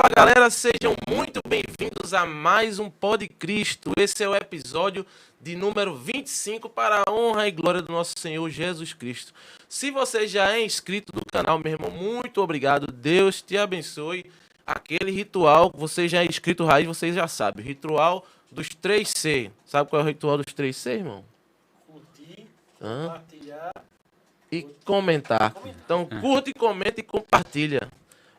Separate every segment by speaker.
Speaker 1: Fala galera, sejam muito bem-vindos a mais um Pod Cristo. Esse é o episódio de número 25 para a honra e glória do nosso Senhor Jesus Cristo. Se você já é inscrito do canal, meu irmão, muito obrigado. Deus te abençoe. Aquele ritual, você já é inscrito raiz, você já sabe. Ritual dos 3C. Sabe qual é o ritual dos 3C, irmão?
Speaker 2: Curtir, compartilhar
Speaker 1: e comentar. Então, curte, comenta e compartilha.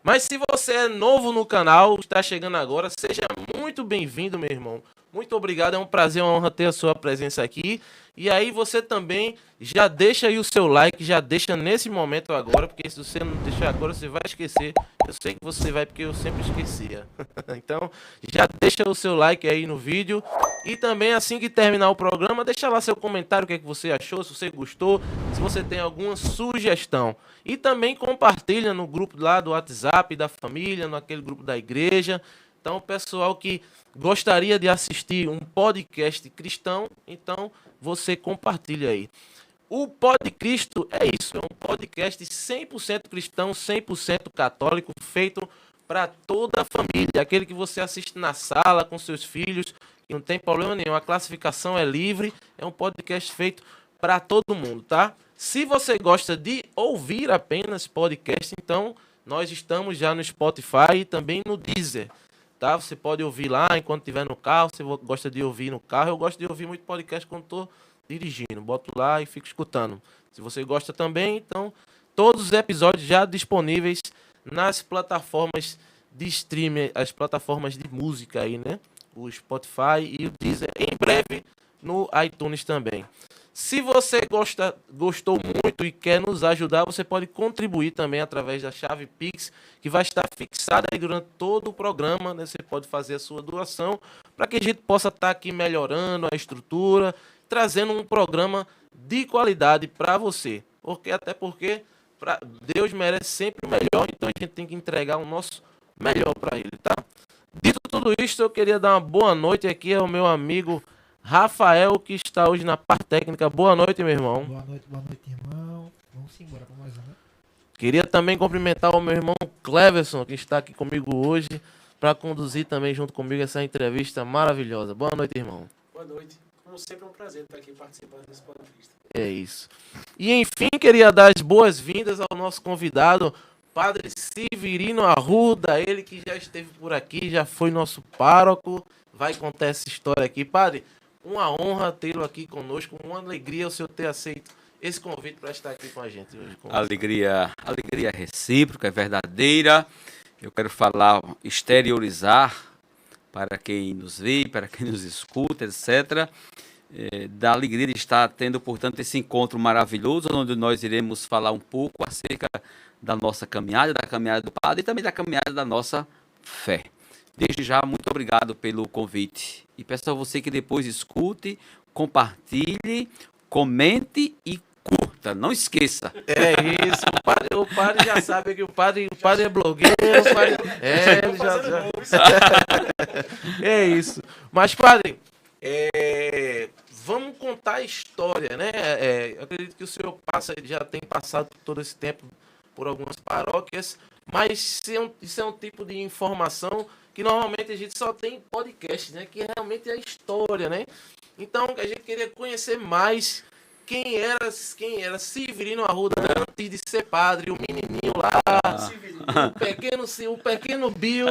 Speaker 1: Mas se você é novo no canal, está chegando agora, seja muito bem-vindo, meu irmão. Muito obrigado, é um prazer, uma honra ter a sua presença aqui. E aí você também já deixa aí o seu like, já deixa nesse momento agora, porque se você não deixar agora, você vai esquecer. Eu sei que você vai, porque eu sempre esquecia. Então, já deixa o seu like aí no vídeo. E também, assim que terminar o programa, deixa lá seu comentário, o que é que você achou, se você gostou, se você tem alguma sugestão. E também compartilha no grupo lá do WhatsApp, da família, naquele grupo da igreja. Então, o pessoal que gostaria de assistir um podcast cristão, então você compartilha aí. O Pod Cristo é isso, é um podcast 100% cristão, 100% católico, feito para toda a família. Aquele que você assiste na sala com seus filhos, que não tem problema nenhum, a classificação é livre, é um podcast feito para todo mundo, tá? Se você gosta de ouvir apenas podcast, então nós estamos já no Spotify e também no Deezer. Tá? Você pode ouvir lá enquanto estiver no carro. Se você gosta de ouvir no carro, eu gosto de ouvir muito podcast quando estou dirigindo. Boto lá e fico escutando. Se você gosta também, então todos os episódios já disponíveis nas plataformas de streaming, as plataformas de música aí, né? O Spotify e o Deezer. Em breve no iTunes também. Se você gostou muito e quer nos ajudar, você pode contribuir também através da chave Pix, que vai estar fixada aí durante todo o programa, né? Você pode fazer a sua doação para que a gente possa estar aqui melhorando a estrutura, trazendo um programa de qualidade para você. Até porque Deus merece sempre o melhor, então a gente tem que entregar o nosso melhor para Ele, tá? Dito tudo isso, eu queria dar uma boa noite aqui ao meu amigo Rafael, que está hoje na parte técnica. Boa noite, meu irmão.
Speaker 2: Boa noite, irmão. Vamos embora para mais uma.
Speaker 1: Queria também cumprimentar o meu irmão Cleverson, que está aqui comigo hoje, para conduzir também junto comigo essa entrevista maravilhosa. Boa noite, irmão.
Speaker 2: Boa noite. Como sempre, é um prazer estar aqui participando desse podcast.
Speaker 1: É isso. E, enfim, queria dar as boas-vindas ao nosso convidado, Padre Severino Arruda, ele que já esteve por aqui, já foi nosso pároco, vai contar essa história aqui. Padre, uma honra tê-lo aqui conosco, uma alegria o senhor ter aceito esse convite para estar aqui com a gente hoje.
Speaker 3: Alegria recíproca, é verdadeira. Eu quero falar, exteriorizar para quem nos vê, para quem nos escuta, etc. Da alegria de estar tendo, portanto, esse encontro maravilhoso, onde nós iremos falar um pouco acerca da nossa caminhada, da caminhada do Padre e também da caminhada da nossa fé. Desde já, muito obrigado pelo convite. E peço a você que depois escute, compartilhe, comente e curta. Não esqueça.
Speaker 1: É isso. O padre já sabe que o padre é blogueiro. Ele já... É isso. Mas, padre, vamos contar a história, né? Eu acredito que o senhor já tem passado todo esse tempo por algumas paróquias, mas isso é um tipo de informação que normalmente a gente só tem em podcast, né? Que realmente é a história, né? Então a gente queria conhecer mais quem era Severino Arruda antes de ser padre, o menininho lá, o pequeno Bill,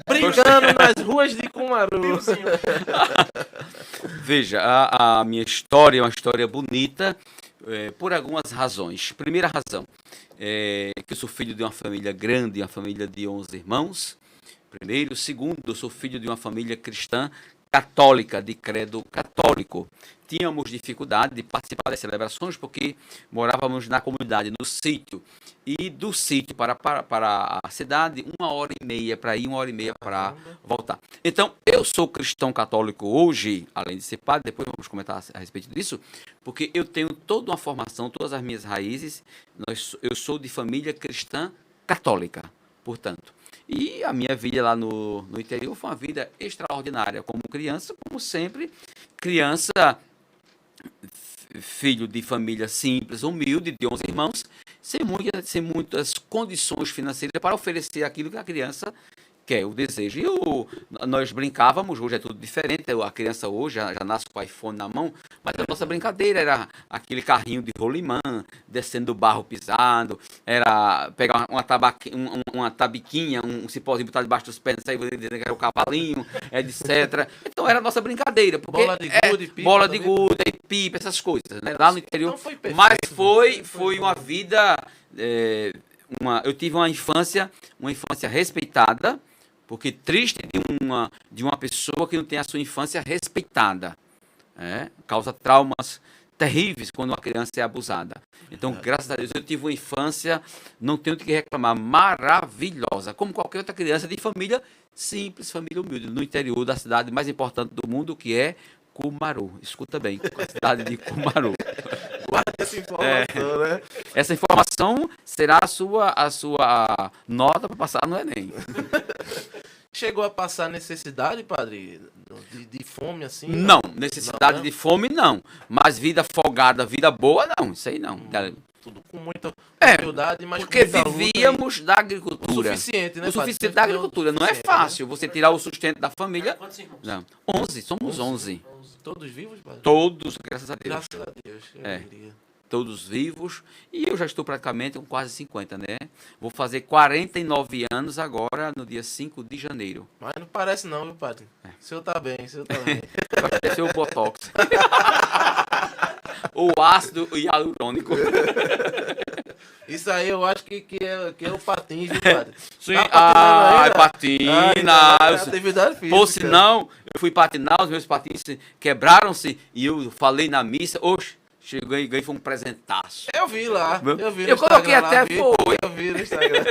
Speaker 1: brincando nas ruas de Cumaru.
Speaker 3: Veja, a minha história é uma história bonita por algumas razões. Primeira razão é que eu sou filho de uma família grande, uma família de 11 irmãos. Primeiro. Segundo, eu sou filho de uma família cristã católica, de credo católico. Tínhamos dificuldade de participar das celebrações porque morávamos na comunidade, no sítio. E do sítio para a cidade, 1h30 para ir, 1h30 para voltar. Então, eu sou cristão católico hoje, além de ser padre, depois vamos comentar a respeito disso, porque eu tenho toda uma formação, todas as minhas raízes, eu sou de família cristã católica, portanto. E a minha vida lá no interior foi uma vida extraordinária, como criança, como sempre, criança, filho de família simples, humilde, de 11 irmãos, sem muitas condições financeiras para oferecer aquilo que a criança que é o desejo. Nós brincávamos, hoje é tudo diferente, a criança hoje já nasce com o iPhone na mão, mas a nossa brincadeira era aquele carrinho de rolimã, descendo do barro pisado, era pegar uma tabiquinha, um cipózinho, botar debaixo dos pés, sair dizendo que era o cavalinho, etc. Então era a nossa brincadeira. Porque
Speaker 1: Bola de gude, pipa.
Speaker 3: bola de gude, pipa, essas coisas, né? Lá no interior.
Speaker 1: Então foi perfeito,
Speaker 3: Mas foi uma vida... eu tive uma infância respeitada, porque triste de uma pessoa que não tem a sua infância respeitada. Causa traumas terríveis quando uma criança é abusada. Então, graças a Deus, eu tive uma infância, não tenho o que reclamar, maravilhosa, como qualquer outra criança de família simples, família humilde, no interior da cidade mais importante do mundo, que é Cumaru. Escuta bem, a cidade de Cumaru.
Speaker 1: Guarda essa informação, né?
Speaker 3: Essa informação será a sua nota para passar no Enem.
Speaker 1: Chegou a passar necessidade, padre? De fome, assim?
Speaker 3: Não, necessidade
Speaker 1: não,
Speaker 3: de fome não. Mas vida folgada, vida boa, não. Isso aí não.
Speaker 1: Tudo com muita
Speaker 3: É,
Speaker 1: humildade, mas
Speaker 3: porque
Speaker 1: com muita luta
Speaker 3: vivíamos da
Speaker 1: e o
Speaker 3: agricultura.
Speaker 1: suficiente, né,
Speaker 3: O suficiente
Speaker 1: padre?
Speaker 3: da agricultura. Não é
Speaker 1: Suficiente, né?
Speaker 3: fácil você tirar o sustento da família.
Speaker 2: Quantos irmãos?
Speaker 3: Não. 11, somos 11.
Speaker 1: Todos vivos, padre?
Speaker 3: Todos, graças a Deus.
Speaker 1: Graças a Deus.
Speaker 3: É.
Speaker 1: Eu diria.
Speaker 3: Todos vivos. E eu já estou praticamente com quase 50, né? Vou fazer 49 anos agora, no dia 5 de janeiro.
Speaker 1: Mas não parece não, viu, padre? O senhor tá bem, o senhor tá bem.
Speaker 3: Vai acontecer o Botox. O ácido hialurônico.
Speaker 1: Isso aí eu acho que é o patins, viu, padre?
Speaker 3: Sim,
Speaker 1: Tá patinando ainda?
Speaker 3: patina.
Speaker 1: Ah, então é atividade física.
Speaker 3: Ou senão, eu fui patinar, os meus patins quebraram-se e eu falei na missa, oxe, chegou e ganhei, foi um presentaço.
Speaker 1: Eu vi lá. Eu vi no
Speaker 3: Eu coloquei
Speaker 1: Instagram lá,
Speaker 3: até,
Speaker 1: vi.
Speaker 3: foi.
Speaker 1: Eu vi no Instagram.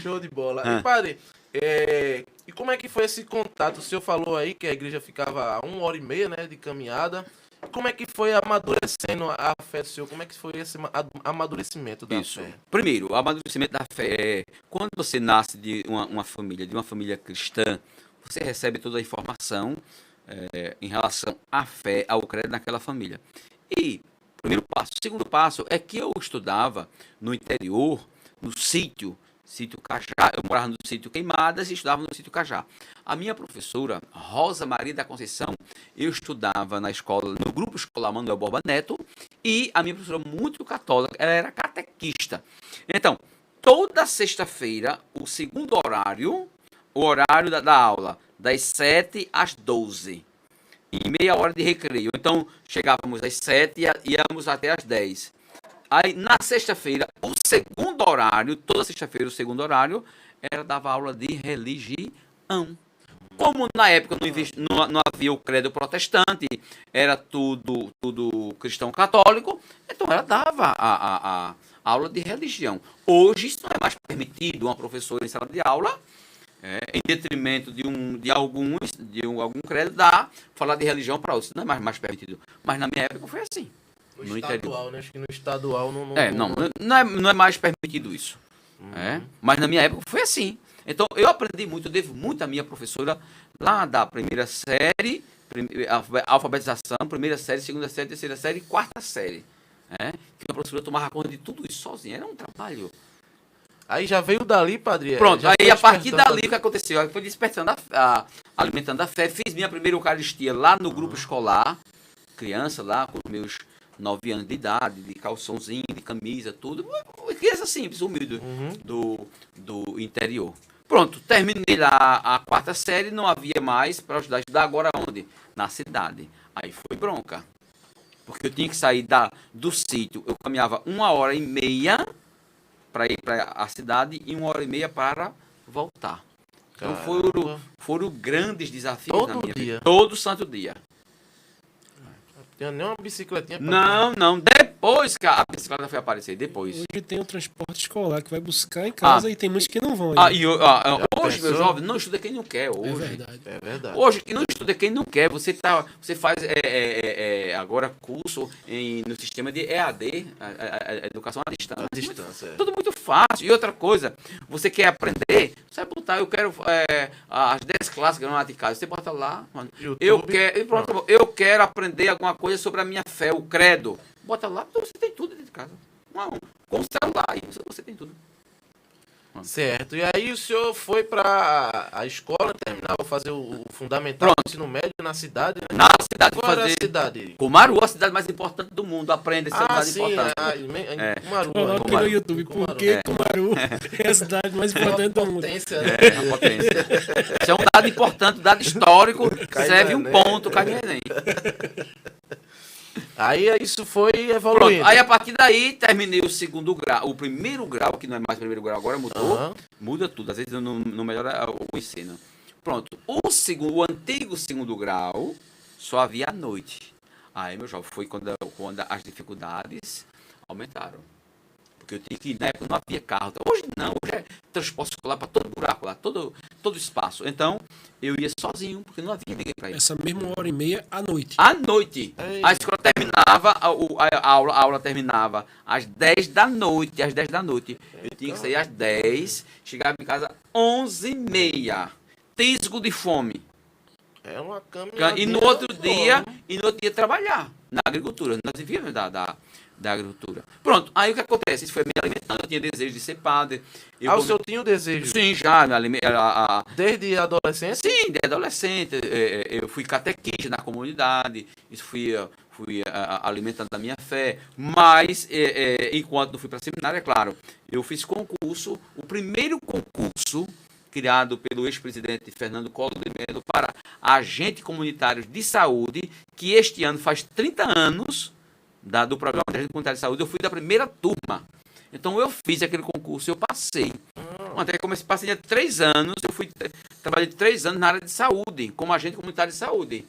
Speaker 1: Show de bola. E, padre, e como é que foi esse contato? O senhor falou aí que a igreja ficava a 1h30, né, de caminhada. Como é que foi amadurecendo a fé do senhor? Como é que foi esse amadurecimento da
Speaker 3: Isso.
Speaker 1: fé?
Speaker 3: Primeiro, o amadurecimento da fé. Quando você nasce de uma família cristã, você recebe toda a informação em relação à fé, ao credo naquela família. E, primeiro passo. Segundo passo é que eu estudava no interior, no sítio Cajá. Eu morava no sítio Queimadas e estudava no sítio Cajá. A minha professora, Rosa Maria da Conceição, eu estudava na escola, no grupo escolar Manuel Borba Neto, e a minha professora, muito católica, ela era catequista. Então, toda sexta-feira, o segundo horário, o horário da aula, das 7 às 12, e meia hora de recreio. Então, chegávamos às 7 e íamos até às 10. Aí, na sexta-feira, o segundo horário, toda sexta-feira, o segundo horário, dava aula de religião. Como na época não havia o credo protestante, era tudo cristão católico, então ela dava a aula de religião. Hoje isso não é mais permitido, uma professora em sala de aula, em detrimento de algum credo, falar de religião para outros. Não é mais permitido. Mas na minha época foi assim.
Speaker 1: No estadual, né? Acho que no estadual não...
Speaker 3: Não é mais permitido isso. Mas na minha época foi assim. Então, eu aprendi muito, eu devo muito à minha professora lá da primeira série, alfabetização, primeira série, segunda série, terceira série e quarta série. Que a professora tomava conta de tudo isso sozinha. Era um trabalho.
Speaker 1: Aí já veio dali, padre.
Speaker 3: Pronto,
Speaker 1: já
Speaker 3: aí
Speaker 1: foi
Speaker 3: a partir
Speaker 1: despertando
Speaker 3: dali o que aconteceu? Eu fui despertando, alimentando a fé. Fiz minha primeira Eucaristia lá no grupo escolar, criança lá, com os meus 9 anos de idade, de calçãozinho, de camisa, tudo. Criança simples, humilde, do interior. Pronto, terminei lá a quarta série, não havia mais para estudar agora onde? Na cidade. Aí foi bronca. Porque eu tinha que sair do sítio, eu caminhava 1h30 para ir para a cidade e 1h30 para voltar. Então foram grandes desafios
Speaker 1: Todo
Speaker 3: na minha
Speaker 1: dia.
Speaker 3: vida. Todo santo dia.
Speaker 1: Tinha nem uma bicicletinha pra...
Speaker 3: Não. Depois que a bicicleta foi aparecer, depois.
Speaker 4: Hoje tem o transporte escolar que vai buscar em casa e tem muitos que não vão.
Speaker 3: Hoje, meu
Speaker 1: pensou?
Speaker 3: jovem, não estuda quem não quer. Hoje.
Speaker 4: É verdade.
Speaker 1: É verdade.
Speaker 3: Hoje, não estuda quem não quer. Você faz agora curso no sistema de EAD, a educação à distância.
Speaker 1: À distância,
Speaker 3: Tudo muito fácil. E outra coisa, você quer aprender, você vai botar, eu quero as 10 classes gramaticais. Você bota lá, mano. Eu quero aprender alguma coisa sobre a minha fé, o credo. Bota lá, então você tem tudo dentro de casa. Com o celular, você tem tudo.
Speaker 1: Certo. E aí o senhor foi para a escola terminar, fazer o fundamental, o ensino médio na cidade, né?
Speaker 3: Na cidade,
Speaker 1: Qual era a
Speaker 3: fazer
Speaker 1: cidade?
Speaker 3: Cumaru, a cidade mais importante do mundo. Aprenda essa cidade
Speaker 1: Sim,
Speaker 3: importante.
Speaker 1: Cumaru.
Speaker 4: Coloca no YouTube, por que Cumaru é a cidade mais importante do mundo?
Speaker 1: Potência, né?
Speaker 3: É, a potência. Isso é um dado importante, um dado histórico,
Speaker 1: Cai
Speaker 3: serve
Speaker 1: no
Speaker 3: um
Speaker 1: Enem.
Speaker 3: ponto, cai no Enem.
Speaker 1: Aí isso foi
Speaker 3: Pronto,
Speaker 1: evoluindo.
Speaker 3: aí a partir daí terminei o segundo grau, o primeiro grau, que não é mais primeiro grau agora, mudou,
Speaker 1: Aham.
Speaker 3: muda tudo, às vezes não melhora o ensino. Pronto, o antigo segundo grau só havia à noite. Aí, meu jovem, foi quando as dificuldades aumentaram. Porque eu tinha que, na época não havia carro. Hoje não, hoje é transporte escolar para todo buraco lá, todo espaço. Então, eu ia sozinho, porque não havia ninguém para ir.
Speaker 4: Essa mesma hora e meia à noite.
Speaker 3: À noite.
Speaker 1: Ei.
Speaker 3: A escola terminava, a aula terminava às 10 da noite. Às 10 da noite. Eu tinha que sair às 10, chegava em casa às 11h30. Tisco de fome.
Speaker 1: É uma caminhada.
Speaker 3: E no outro dia trabalhar na agricultura. Nós vivíamos da agricultura. Pronto, aí o que acontece? Isso foi me alimentando, eu tinha desejo de ser padre.
Speaker 1: O senhor tinha o desejo?
Speaker 3: Sim, já.
Speaker 1: Desde a adolescência?
Speaker 3: Sim, de adolescente. Eu fui catequista na comunidade, isso fui alimentando a minha fé. Mas, enquanto não fui para seminário, é claro, eu fiz concurso, o primeiro concurso criado pelo ex-presidente Fernando Collor de Mello para agentes comunitários de saúde, que este ano faz 30 anos do programa de agente comunitário de saúde. Eu fui da primeira turma. Então eu fiz aquele concurso, eu passei. Até que comecei, passei de 3 anos, trabalhei de 3 anos na área de saúde, como agente comunitário de saúde,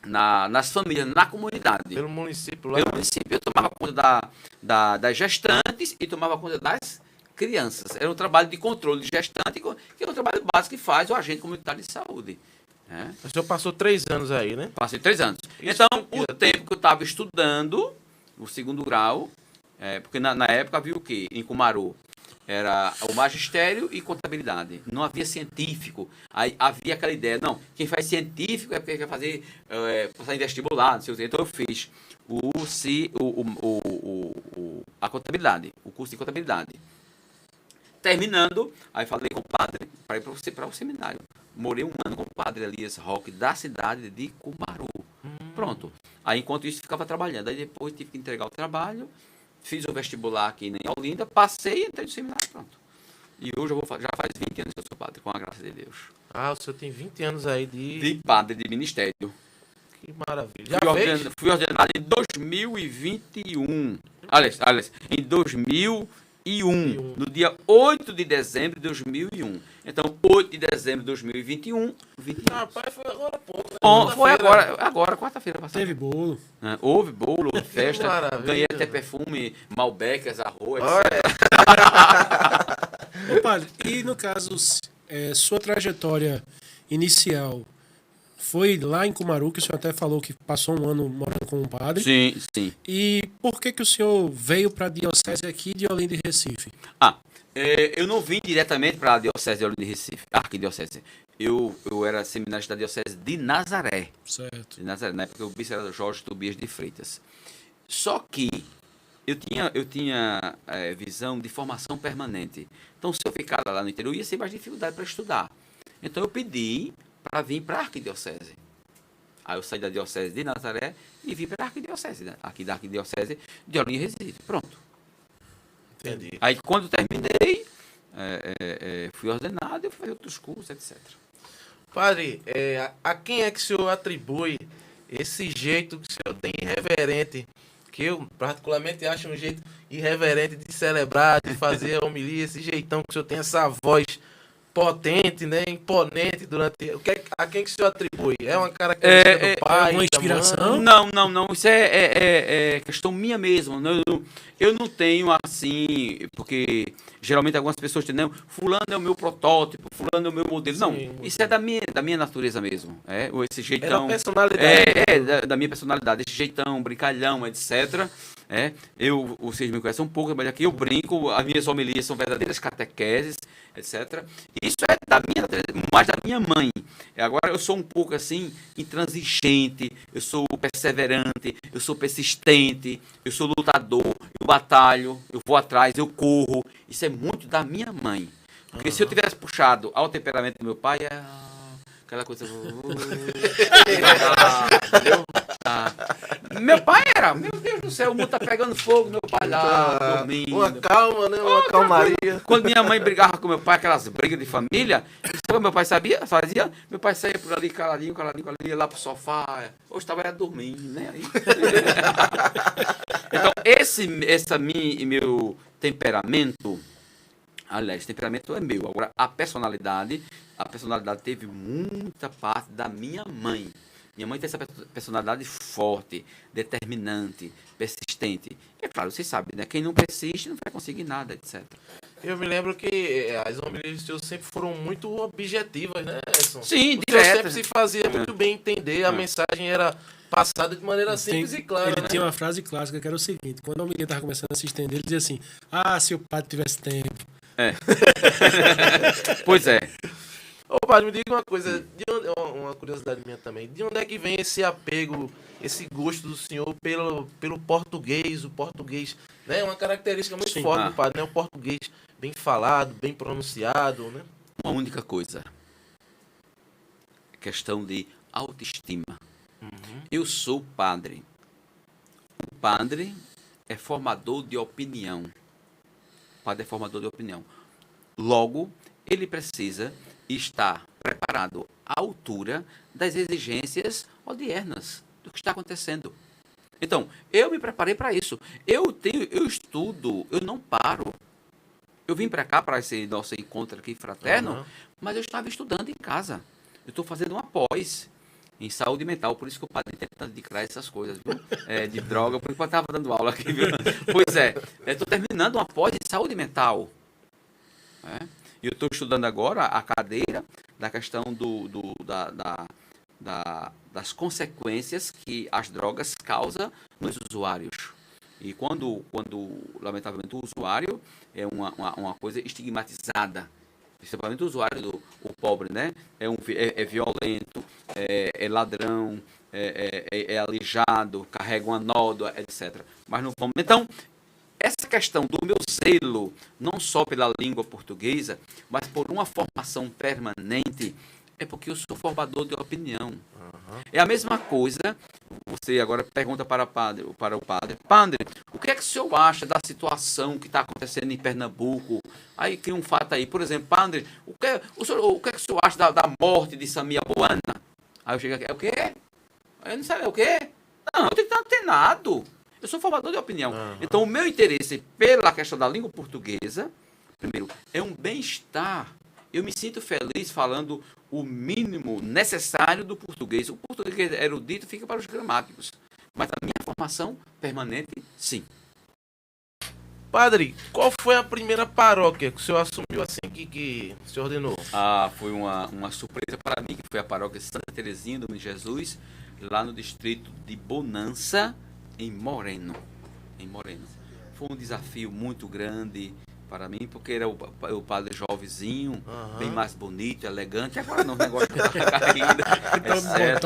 Speaker 3: nas famílias, na comunidade.
Speaker 1: Pelo município lá?
Speaker 3: Pelo município. Eu tomava conta das gestantes e tomava conta das crianças. Era um trabalho de controle de gestante, que é um trabalho básico que faz o agente comunitário de saúde. Né?
Speaker 1: O senhor passou 3 anos aí, né?
Speaker 3: Passei 3 anos.
Speaker 1: Isso
Speaker 3: Então,
Speaker 1: foi-
Speaker 3: o tempo que eu estava estudando, o segundo grau, porque na época havia o quê? Em Cumaru, era o magistério e contabilidade. Não havia científico. Aí havia aquela ideia, não, quem faz científico é porque quer fazer, passar em vestibular, não sei o quê. Então eu fiz a contabilidade, o curso de contabilidade. Terminando, aí falei com o padre para ir para o seminário. Morei 1 ano com o padre Elias Roque, da cidade de Cumaru. Pronto. Aí, enquanto isso, ficava trabalhando. Aí, depois, tive que entregar o trabalho, fiz o vestibular aqui em Olinda, passei e entrei no seminário. Pronto. E hoje já faz 20 anos que eu sou padre, com a graça de Deus.
Speaker 1: Ah, o senhor tem 20 anos aí
Speaker 3: De padre de ministério.
Speaker 1: Que maravilha. Já fez?
Speaker 3: Fui ordenado em 2021. Aliás, em 2001. No dia 8 de dezembro de 2001. Então, 8 de dezembro de 2021, 21.
Speaker 1: Rapaz, foi agora há pouco.
Speaker 3: Foi agora, quarta-feira passada.
Speaker 4: Teve bolo.
Speaker 3: Houve bolo, houve festa.
Speaker 1: maravilha.
Speaker 3: Ganhei até perfume, Malbec, arroz.
Speaker 1: Olha,
Speaker 4: Ô, padre, e no caso, sua trajetória inicial foi lá em Cumaru, que o senhor até falou que passou 1 ano morando com um padre.
Speaker 3: Sim, sim.
Speaker 4: E por que o senhor veio para a diocese aqui de Olinda e Recife?
Speaker 3: Eu não vim diretamente para a Diocese de Olinda e Recife, Arquidiocese. Eu era seminarista da Diocese de Nazaré.
Speaker 4: Certo.
Speaker 3: De Nazaré, na época o bispo era Jorge Tobias de Freitas. Só que eu tinha visão de formação permanente. Então, se eu ficar lá no interior, ia ser mais dificuldade para estudar. Então, eu pedi para vir para a Arquidiocese. Aí eu saí da Diocese de Nazaré e vim para a Arquidiocese, né? Aqui da Arquidiocese de Olinda e Recife. Pronto.
Speaker 1: entendi.
Speaker 3: Aí, quando terminei, fui ordenado e fui fazer outros cursos, etc.
Speaker 1: Padre, a quem é que o senhor atribui esse jeito que o senhor tem irreverente, que eu particularmente acho um jeito irreverente de celebrar, de fazer a homilia, esse jeitão que o senhor tem, essa voz potente, né, imponente durante... A quem que o senhor atribui? É uma característica do pai,
Speaker 4: uma
Speaker 1: da
Speaker 4: inspiração?
Speaker 1: mãe?
Speaker 3: Não. Isso é questão minha mesmo. Eu não tenho assim, porque geralmente algumas pessoas dizem, não, fulano é o meu protótipo, fulano é o meu modelo. Não,
Speaker 1: Sim.
Speaker 3: isso é da minha natureza mesmo. Ou esse
Speaker 1: É da
Speaker 3: jeitão.
Speaker 1: personalidade.
Speaker 3: Da minha personalidade, esse jeitão, brincalhão, etc. Vocês me conhecem um pouco, mas aqui eu brinco, as minhas homilias são verdadeiras catequeses, etc. Isso é da minha natureza, mais da minha mãe. Agora eu sou um pouco assim, intransigente, eu sou perseverante, eu sou persistente, eu sou lutador, batalho, eu vou atrás, eu corro. Isso é muito da minha mãe. Porque se eu tivesse puxado ao temperamento do meu pai, aquela coisa. Entendeu? Meu pai era, meu Deus do céu, o mundo tá pegando fogo, meu pai lá, dormindo.
Speaker 1: Uma calma, né? Uma calmaria.
Speaker 3: Quando minha mãe brigava com meu pai, aquelas brigas de família, sabe o que meu pai fazia? Meu pai saía por ali, caladinho, ia lá pro sofá. Hoje estava dormindo, né? Então, meu temperamento, aliás, temperamento é meu. Agora, a personalidade teve muita parte da minha mãe. Minha mãe tem essa personalidade forte, determinante, persistente. É claro, vocês sabem, né? Quem não persiste não vai conseguir nada, etc.
Speaker 1: Eu me lembro que as homilías de Deus sempre foram muito objetivas, né, Edson?
Speaker 3: Sim,
Speaker 1: o
Speaker 3: direto.
Speaker 1: Senhor sempre se fazia muito bem entender, a mensagem era passada de maneira simples e clara,
Speaker 4: Ele
Speaker 1: né?
Speaker 4: tinha uma frase clássica que era o seguinte: quando a homilia estava começando a se estender, ele dizia assim: ah, se o padre tivesse tempo.
Speaker 3: Pois é.
Speaker 1: Ô, padre, me diga uma coisa, uma curiosidade minha também. De onde é que vem esse apego, esse gosto do senhor pelo português, o português, né? Uma característica muito forte do padre, né? O português bem falado, bem pronunciado, né?
Speaker 3: Uma única coisa. Questão de autoestima. Eu sou padre. O padre é formador de opinião. O padre é formador de opinião. Logo, ele precisa estar preparado à altura das exigências odiernas do que está acontecendo. Então, eu me preparei para isso. Eu estudo, eu não paro. Eu vim para cá, para esse nosso encontro aqui fraterno, mas eu estava estudando em casa. Eu estou fazendo uma pós em saúde mental, por isso que o padre tem tanto de criar essas coisas, viu? De droga, por enquanto eu estava dando aula aqui, viu? Pois é, estou terminando uma pós em saúde mental. E eu estou estudando agora a cadeira da questão das consequências que as drogas causam nos usuários. E quando lamentavelmente, o usuário é uma coisa estigmatizada, principalmente o usuário, o pobre, né? É violento, é ladrão, é alijado, carrega uma nódoa, etc. Mas não vamos. Então, essa questão do meu zelo, não só pela língua portuguesa, mas por uma formação permanente, é porque eu sou formador de opinião. É a mesma coisa, você agora pergunta para o padre, padre, o que é que o senhor acha da situação que está acontecendo em Pernambuco? Aí cria um fato aí, por exemplo, padre, o que é que o senhor acha da morte de Samia Boana? Aí eu chego aqui, é o quê? Eu não sei, é o quê? Não, eu tenho que estar antenado. Eu sou formador de opinião. Então, o meu interesse pela questão da língua portuguesa, primeiro, é um bem-estar. Eu me sinto feliz falando o mínimo necessário do português. O português erudito fica para os gramáticos. Mas a minha formação permanente, sim.
Speaker 1: Padre, qual foi a primeira paróquia que o senhor assumiu assim que o senhor ordenou?
Speaker 3: Foi uma surpresa para mim, que foi a paróquia Santa Terezinha do Menino Jesus, lá no distrito de Bonança, em Moreno. Foi um desafio muito grande para mim, porque era o padre jovenzinho, bem mais bonito, elegante. Agora não, o negócio de ainda, etc.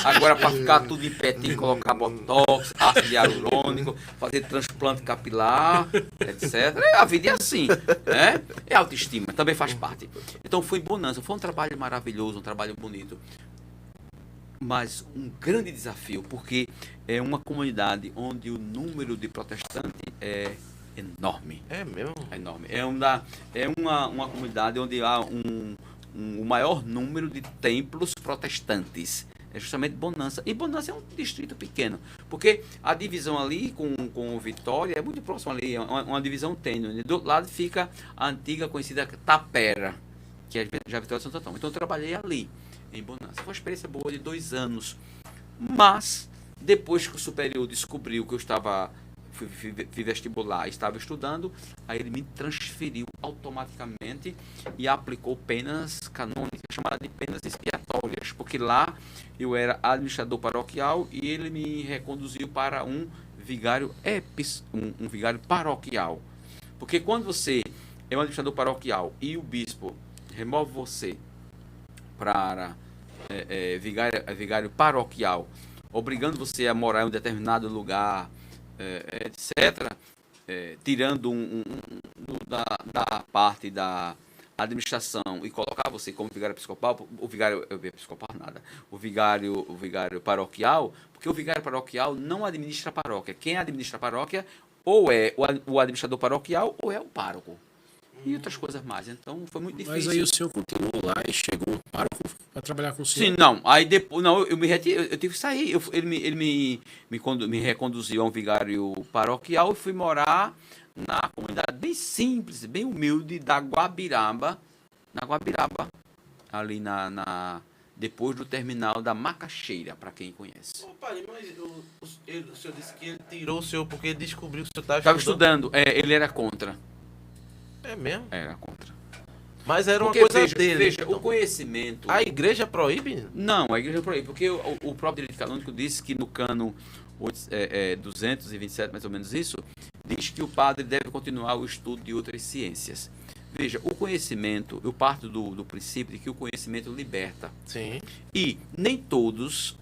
Speaker 3: Agora, para ficar tudo em pé, tem que colocar botox, ácido hialurônico, fazer transplante capilar, etc. A vida é assim, né? É autoestima, também faz parte. Então, foi bonança, foi um trabalho maravilhoso, um trabalho bonito. Mas um grande desafio, porque é uma comunidade onde o número de protestantes é enorme.
Speaker 1: É mesmo?
Speaker 3: É enorme. É uma comunidade onde há o maior número de templos protestantes. É justamente Bonança. E Bonança é um distrito pequeno, porque a divisão ali com o Vitória é muito próxima ali, é uma divisão tênue. Do outro lado fica a antiga conhecida Tapera, que é já Vitória de Santo Antônio. Então eu trabalhei ali, em Bonança. Foi uma experiência boa de 2 anos. Mas, depois que o superior descobriu que eu fui vestibular, estava estudando, aí ele me transferiu automaticamente e aplicou penas canônicas, chamadas de penas expiatórias, porque lá eu era administrador paroquial e ele me reconduziu para um vigário um vigário paroquial. Porque quando você é um administrador paroquial e o bispo remove você para vigário paroquial, obrigando você a morar em um determinado lugar, etc., tirando da parte da administração e colocar você como vigário episcopal, o vigário paroquial, porque o vigário paroquial não administra a paróquia. Quem administra a paróquia ou é o administrador paroquial ou é o pároco. E outras coisas mais. Então foi muito difícil.
Speaker 4: Mas aí o senhor continuou lá e chegou um pároco para trabalhar com o senhor?
Speaker 3: Sim, não. Aí depois, não, eu me retirei, eu tive que sair. Ele me reconduziu a um vigário paroquial e fui morar na comunidade bem simples, bem humilde da Guabiraba, ali depois do terminal da Macaxeira, para quem conhece.
Speaker 1: Ô, pai, mas o senhor disse que ele tirou o senhor porque ele descobriu que o senhor
Speaker 3: Estava estudando, ele era contra.
Speaker 1: É mesmo?
Speaker 3: Era contra.
Speaker 1: Mas era
Speaker 3: Porque,
Speaker 1: uma coisa
Speaker 3: veja,
Speaker 1: dele.
Speaker 3: Veja,
Speaker 1: então.
Speaker 3: o conhecimento...
Speaker 1: A igreja proíbe?
Speaker 3: Não, a igreja proíbe, porque o próprio direito canônico disse que no cano 227, mais ou menos isso, diz que o padre deve continuar o estudo de outras ciências. Veja, o conhecimento, eu parto do princípio de que o conhecimento liberta.
Speaker 1: Sim.
Speaker 3: E nem todos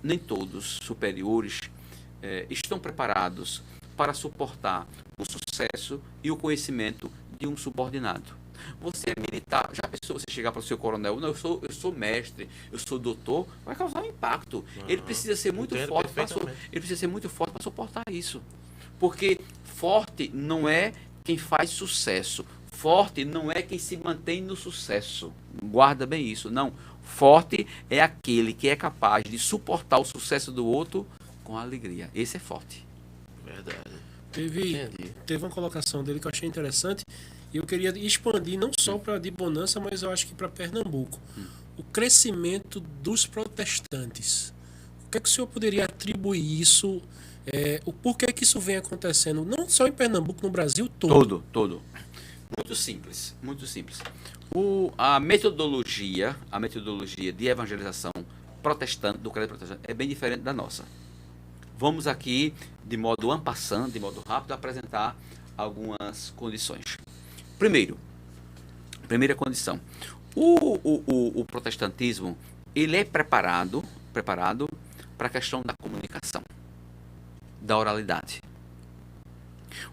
Speaker 3: superiores estão preparados para suportar o sucesso e o conhecimento de um subordinado. Você é militar, já pensou você chegar para o seu coronel, não, eu sou mestre, eu sou doutor, vai causar um impacto. Ele precisa ser muito forte para suportar isso. Porque forte não é quem faz sucesso. Forte não é quem se mantém no sucesso. Guarda bem isso. Não. Forte é aquele que é capaz de suportar o sucesso do outro com alegria. Esse é forte.
Speaker 1: Verdade.
Speaker 4: Teve uma colocação dele que eu achei interessante e eu queria expandir não só para de Bonança, mas eu acho que para Pernambuco. O crescimento dos protestantes. O que é que o senhor poderia atribuir isso? O porquê que isso vem acontecendo, não só em Pernambuco, no Brasil todo?
Speaker 3: Todo. Muito simples. A metodologia de evangelização protestante, do credo protestante, é bem diferente da nossa. Vamos aqui, de modo en passant, de modo rápido, apresentar algumas condições. Primeira condição. O protestantismo, ele é preparado para a questão da comunicação, da oralidade.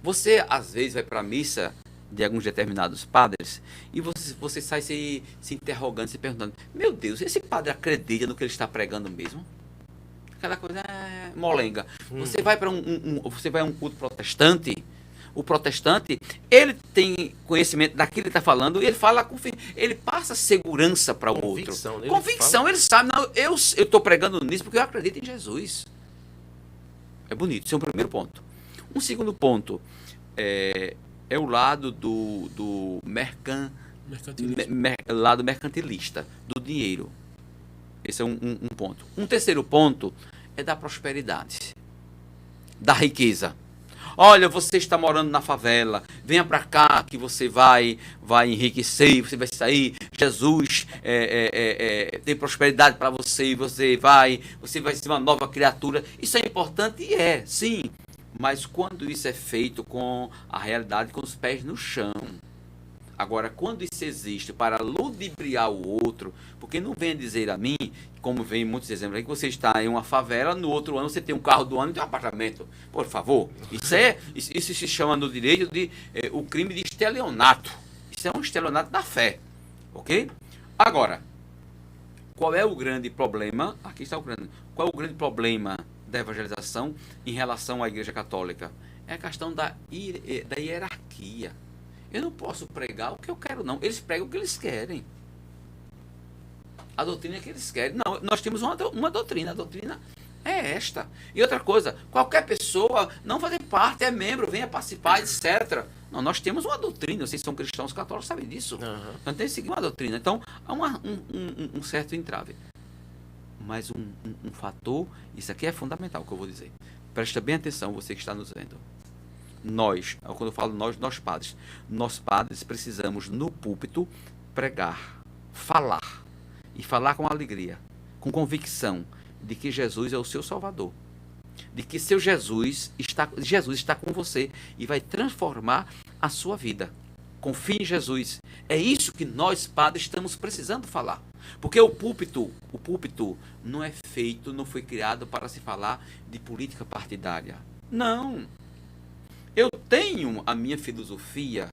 Speaker 3: Você, às vezes, vai para a missa de alguns determinados padres e você sai se interrogando, se perguntando: meu Deus, esse padre acredita no que ele está pregando mesmo? Aquela coisa molenga. Você vai para um culto protestante, o protestante, ele tem conhecimento daquilo que ele está falando e ele fala ele passa segurança para o outro. Convicção, ele sabe, não, eu estou pregando nisso porque eu acredito em Jesus. É bonito, esse é um primeiro ponto. Um segundo ponto é o lado do lado mercantilista, do dinheiro. Esse é um ponto. Um terceiro ponto é da prosperidade, da riqueza. Olha, você está morando na favela, venha para cá que você vai enriquecer, você vai sair. Jesus tem prosperidade para você, você vai ser uma nova criatura. Isso é importante e sim. Mas quando isso é feito com a realidade, com os pés no chão. Agora, quando isso existe para ludibriar o outro, porque não venha dizer a mim, como vem muitos exemplos aí, que você está em uma favela, no outro ano você tem um carro do ano e tem um apartamento. Por favor. Isso se chama no direito de o crime de estelionato. Isso é um estelionato da fé. Ok? Agora, qual é o grande problema? Aqui está o grande. Qual é o grande problema da evangelização em relação à Igreja Católica? É a questão da hierarquia. Eu não posso pregar o que eu quero, não. Eles pregam o que eles querem. A doutrina é que eles querem. Não, nós temos uma doutrina. A doutrina é esta. E outra coisa, qualquer pessoa não fazer parte, é membro, venha participar, etc. Não, nós temos uma doutrina. Vocês são cristãos católicos, sabem disso. Uhum. Então tem que seguir uma doutrina. Então, há um certo entrave. Mas um fator, isso aqui é fundamental, que eu vou dizer. Presta bem atenção, você que está nos vendo. Nós, quando eu falo nós padres precisamos no púlpito pregar, falar e falar com alegria, com convicção de que Jesus é o seu Salvador, de que Jesus está com você e vai transformar a sua vida. Confie em Jesus. É isso que nós padres estamos precisando falar, porque o púlpito não foi criado para se falar de política partidária. Não. Eu tenho a minha filosofia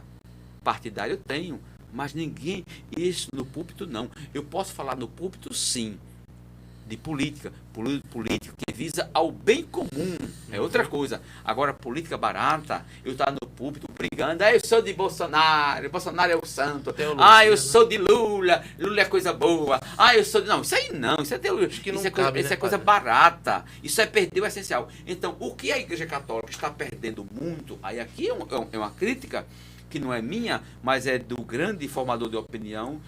Speaker 3: partidária, eu tenho, mas ninguém, isso no púlpito não. Eu posso falar no púlpito sim, de política, política que visa ao bem comum, é outra coisa. Agora, política barata, eu estar no púlpito brigando, eu sou de Bolsonaro, Bolsonaro é o santo, eu sou de Lula, Lula é coisa boa, eu sou de... Não, isso aí não, isso é teologia, isso é coisa barata, isso é perder o essencial. Então, o que a Igreja Católica está perdendo muito, aí aqui é uma crítica, que não é minha, mas é do grande formador de opinião,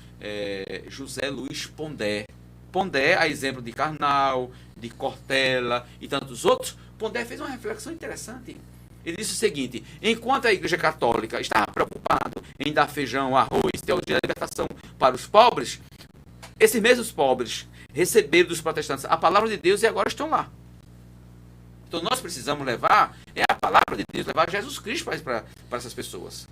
Speaker 3: José Luiz Pondé. Pondé, a exemplo de Karnal, de Cortella e tantos outros, Pondé fez uma reflexão interessante. Ele disse o seguinte: enquanto a Igreja Católica estava preocupada em dar feijão, arroz, teologia da libertação para os pobres, esses mesmos pobres receberam dos protestantes a palavra de Deus e agora estão lá. Então nós precisamos levar a palavra de Deus, levar Jesus Cristo para essas pessoas.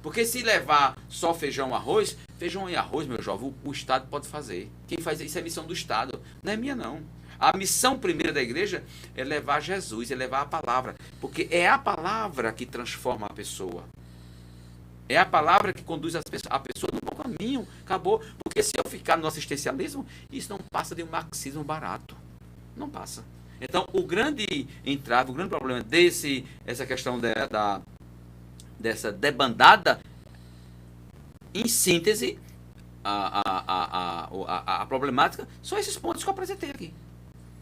Speaker 3: Porque se levar só feijão e arroz, meu jovem, o Estado pode fazer. Quem faz isso é a missão do Estado, não é minha não. A missão primeira da igreja é levar Jesus, é levar a palavra. Porque é a palavra que transforma a pessoa. É a palavra que conduz a pessoa no bom caminho. Acabou. Porque se eu ficar no assistencialismo, isso não passa de um marxismo barato. Não passa. Então, o grande entrave, o grande problema essa questão dessa debandada, em síntese, a problemática são esses pontos que eu apresentei aqui.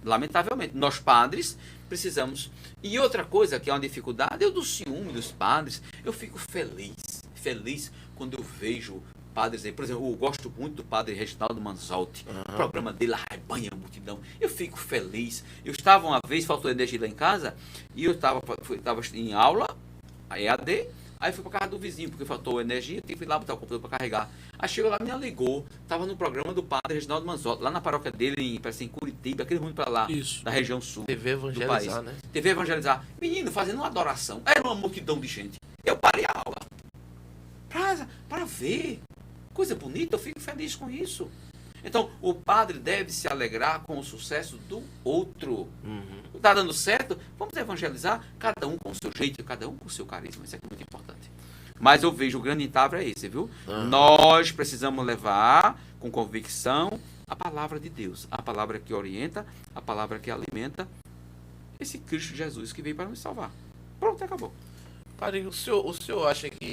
Speaker 3: Lamentavelmente, nós padres precisamos. E outra coisa que é uma dificuldade, eu do ciúme dos padres, eu fico feliz quando eu vejo padres aí. Por exemplo, eu gosto muito do padre Reginaldo Manzotti. O programa dele arrebanha a multidão. Eu fico feliz. Eu estava uma vez, faltou energia lá em casa, e eu estava em aula, a EAD. Aí fui para casa do vizinho, porque faltou energia, tive que ir lá botar o computador para carregar. Aí chegou lá, me ligou, estava no programa do padre Reginaldo Manzotti, lá na paróquia dele, parece em Curitiba, aquele mundo para lá, da região sul
Speaker 1: TV evangelizar,
Speaker 3: do país.
Speaker 1: né?
Speaker 3: TV evangelizar. Menino, fazendo uma adoração. Era uma multidão de gente. Eu parei a aula para ver. Coisa bonita, eu fico feliz com isso. Então, o padre deve se alegrar com o sucesso do outro. Está dando certo? Vamos evangelizar, cada um com o seu jeito, cada um com o seu carisma. Isso é muito importante. Mas eu vejo o grande entrave é esse, viu? Nós precisamos levar com convicção a palavra de Deus. A palavra que orienta, a palavra que alimenta esse Cristo Jesus que veio para nos salvar. Pronto, acabou.
Speaker 1: Padre, o senhor acha que,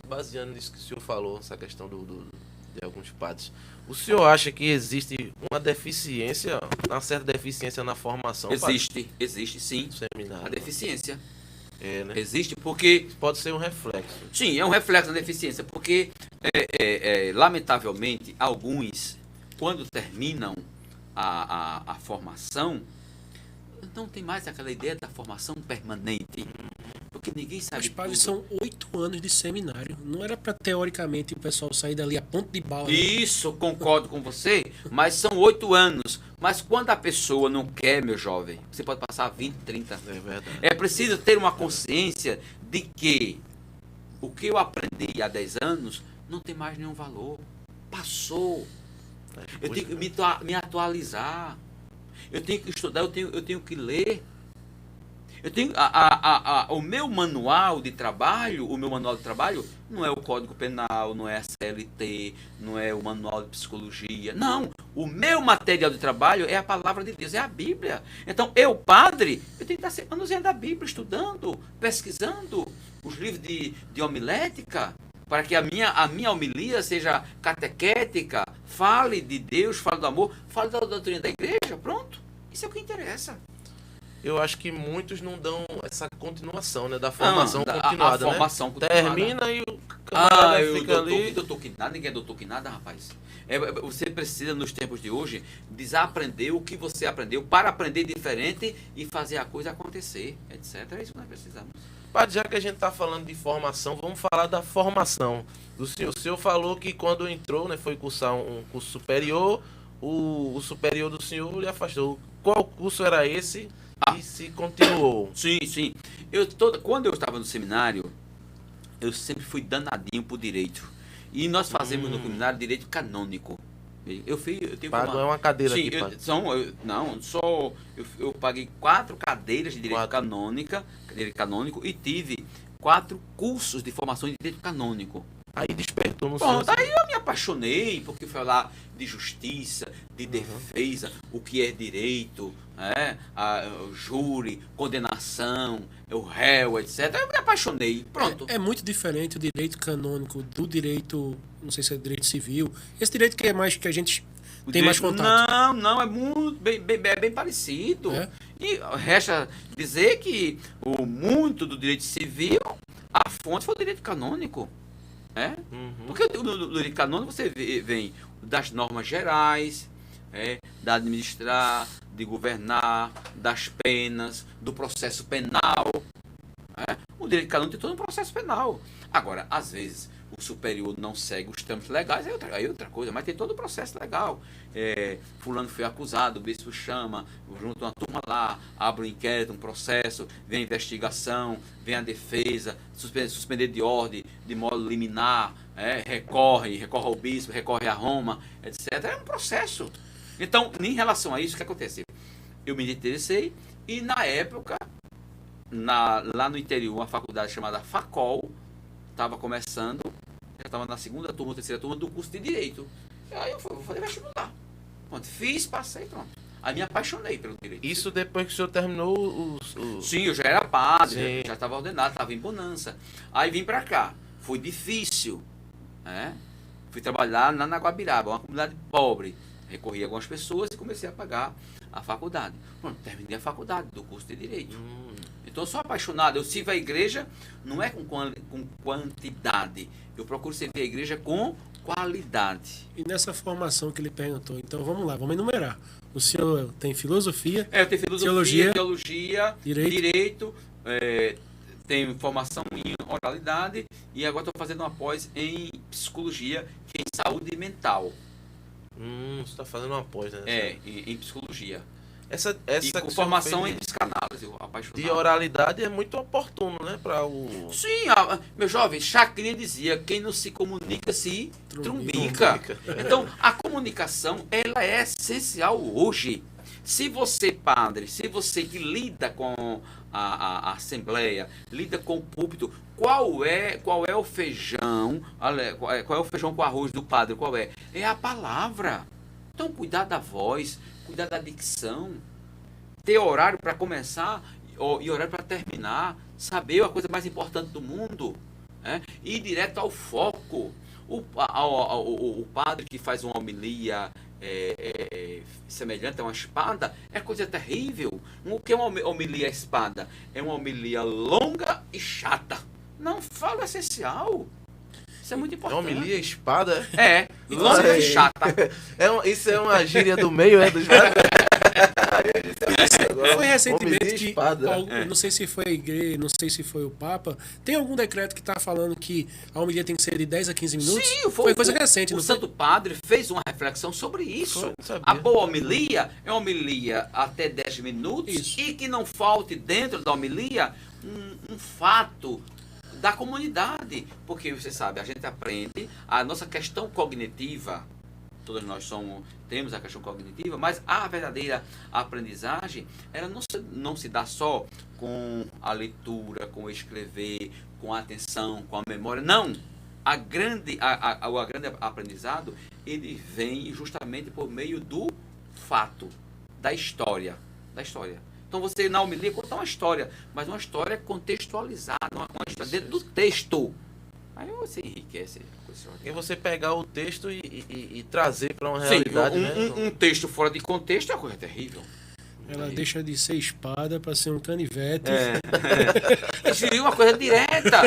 Speaker 1: baseando nisso que o senhor falou, essa questão de alguns padres, o senhor acha que existe uma deficiência, uma certa deficiência na formação?
Speaker 3: Existe sim.
Speaker 1: Seminário.
Speaker 3: A deficiência.
Speaker 1: Né?
Speaker 3: Existe porque...
Speaker 1: Pode ser um reflexo.
Speaker 3: Sim, é um reflexo da deficiência, porque, lamentavelmente, alguns, quando terminam a formação, não tem mais aquela ideia da formação permanente. Porque ninguém sabe.
Speaker 4: Os padres são 8 anos de seminário. Não era para, teoricamente, o pessoal sair dali a ponto de bala.
Speaker 3: Isso, concordo com você, mas são 8 anos. Mas quando a pessoa não quer, meu jovem, você pode passar 20, 30.
Speaker 1: É verdade.
Speaker 3: É preciso ter uma consciência de que o que eu aprendi há 10 anos não tem mais nenhum valor. Passou. Eu tenho que me atualizar. Eu tenho que estudar, eu tenho que ler. Eu tenho o meu manual de trabalho, não é o Código Penal, não é a CLT, não é o manual de psicologia. Não, o meu material de trabalho é a palavra de Deus, é a Bíblia. Então, eu, padre, eu tenho que estar manuseando a Bíblia, estudando, pesquisando os livros de homilética, para que a minha homilia seja catequética, fale de Deus, fale do amor, fale da doutrina da igreja, pronto. Isso é o que interessa.
Speaker 1: Eu acho que muitos não dão essa continuação, né? Da formação continuada,
Speaker 3: a formação
Speaker 1: né?
Speaker 3: continuada.
Speaker 1: Termina e o camarada fica ali.
Speaker 3: Doutor que nada, ninguém é doutor que nada, rapaz. Você precisa, nos tempos de hoje, desaprender o que você aprendeu para aprender diferente e fazer a coisa acontecer, etc. É isso que nós precisamos.
Speaker 1: Padre, já que a gente está falando de formação, vamos falar da formação do senhor. O senhor falou que quando entrou, né, foi cursar um curso superior, o superior do senhor lhe afastou. Qual curso era esse? E se continuou?
Speaker 3: Sim. Quando eu estava no seminário, eu sempre fui danadinho por direito. E nós fazemos no seminário direito canônico. Eu tenho
Speaker 1: Pago é uma cadeira
Speaker 3: Sim,
Speaker 1: aqui, padre.
Speaker 3: eu paguei 4 cadeiras de direito canônico e tive 4 cursos de formação de direito canônico.
Speaker 1: Aí despertou no
Speaker 3: Pronto,
Speaker 1: seu...
Speaker 3: aí eu me apaixonei, porque foi lá de justiça, de defesa, o que é direito, o júri, condenação, o réu, etc. Eu me apaixonei, pronto.
Speaker 4: É muito diferente o direito canônico do direito, não sei se é direito civil, esse direito que é mais que a gente tem mais contato.
Speaker 3: Não, é muito bem parecido.
Speaker 4: É?
Speaker 3: E resta dizer que muito do direito civil, a fonte foi o direito canônico. Porque no direito canônico você vem das normas gerais, da administrar, de governar, das penas, do processo penal. O direito canônico tem todo um processo penal. Agora, às vezes, o superior não segue os trâmites legais, aí é outra coisa, mas tem todo o processo legal. Fulano foi acusado, o bispo chama, junta uma turma lá, abre um inquérito, um processo, vem a investigação, vem a defesa, suspender de ordem, de modo liminar, recorre ao bispo, recorre a Roma, etc. É um processo. Então, em relação a isso, o que acontece? Eu me interessei e, na época, lá no interior, uma faculdade chamada Facol, estava começando, já estava na segunda turma, terceira turma do curso de Direito. Aí eu vou fazer vestibular. Pronto, fiz, passei, pronto. Aí me apaixonei pelo direito.
Speaker 1: Isso depois que o senhor terminou os...
Speaker 3: Sim, eu já era padre,
Speaker 1: Sim.
Speaker 3: já estava ordenado, estava em Bonança. Aí vim para cá. Foi difícil. Fui trabalhar na Guabiraba, uma comunidade pobre. Recorri a algumas pessoas e comecei a pagar a faculdade. Pronto, terminei a faculdade do curso de Direito. Então eu sou apaixonado. Eu sirvo a igreja, não é com quantidade. Eu procuro servir a igreja com qualidade.
Speaker 4: E nessa formação que ele perguntou, então vamos lá, vamos enumerar. O senhor tem filosofia,
Speaker 3: Eu tenho filosofia, teologia,
Speaker 4: direito.
Speaker 3: direito, tenho formação em oralidade e agora estou fazendo uma pós em psicologia, que é em saúde mental.
Speaker 1: Você está fazendo uma pós, né?
Speaker 3: Em psicologia.
Speaker 1: Essa
Speaker 3: E
Speaker 1: que
Speaker 3: com
Speaker 1: o senhor
Speaker 3: formação
Speaker 1: fez
Speaker 3: em psicanálise, eu apaixonado.
Speaker 1: de oralidade é muito oportuno, né? Para o...
Speaker 3: Sim, meu jovem, Chacrinha dizia, quem não se comunica se trumbica. Então, a comunicação, ela é essencial hoje. Se você, padre, se você que lida com a assembleia, lida com o púlpito, qual é o feijão, qual é o feijão com arroz do padre, qual é? É a palavra. Então, cuidar da voz, cuidar da dicção, ter horário para começar e horário para terminar, saber a coisa mais importante do mundo, ir direto ao foco. O padre que faz uma homilia semelhante a uma espada é coisa terrível. O que é uma homilia espada? É uma homilia longa e chata. Não fala o essencial. Isso é muito importante.
Speaker 1: Homilia, espada?
Speaker 3: Longa e chata.
Speaker 1: Isso é uma gíria do meio, dos
Speaker 4: Foi recentemente que,
Speaker 1: espada.
Speaker 4: não sei se foi a igreja, não sei se foi o Papa, tem algum decreto que está falando que a homilia tem que ser de 10 a 15 minutos?
Speaker 3: Sim,
Speaker 4: foi coisa recente.
Speaker 3: O Santo Padre fez uma reflexão sobre isso.
Speaker 1: Sabia.
Speaker 3: A boa homilia é uma homilia até 10 minutos
Speaker 4: Isso.
Speaker 3: e que não falte dentro da homilia um fato da comunidade. Porque, você sabe, a gente aprende a nossa questão cognitiva. Todos nós temos a questão cognitiva, mas a verdadeira aprendizagem, ela não se dá só com a leitura, com o escrever, com a atenção, com a memória. Não! O grande aprendizado, ele vem justamente por meio do fato, da história. Então você, na homilia, conta uma história, mas uma história contextualizada, uma história dentro do texto. Aí você enriquece.
Speaker 1: E você pegar o texto e trazer para uma realidade,
Speaker 3: um texto fora de contexto é uma coisa terrível.
Speaker 4: Ela deixa de ser espada para ser um canivete.
Speaker 3: Isso é uma coisa direta.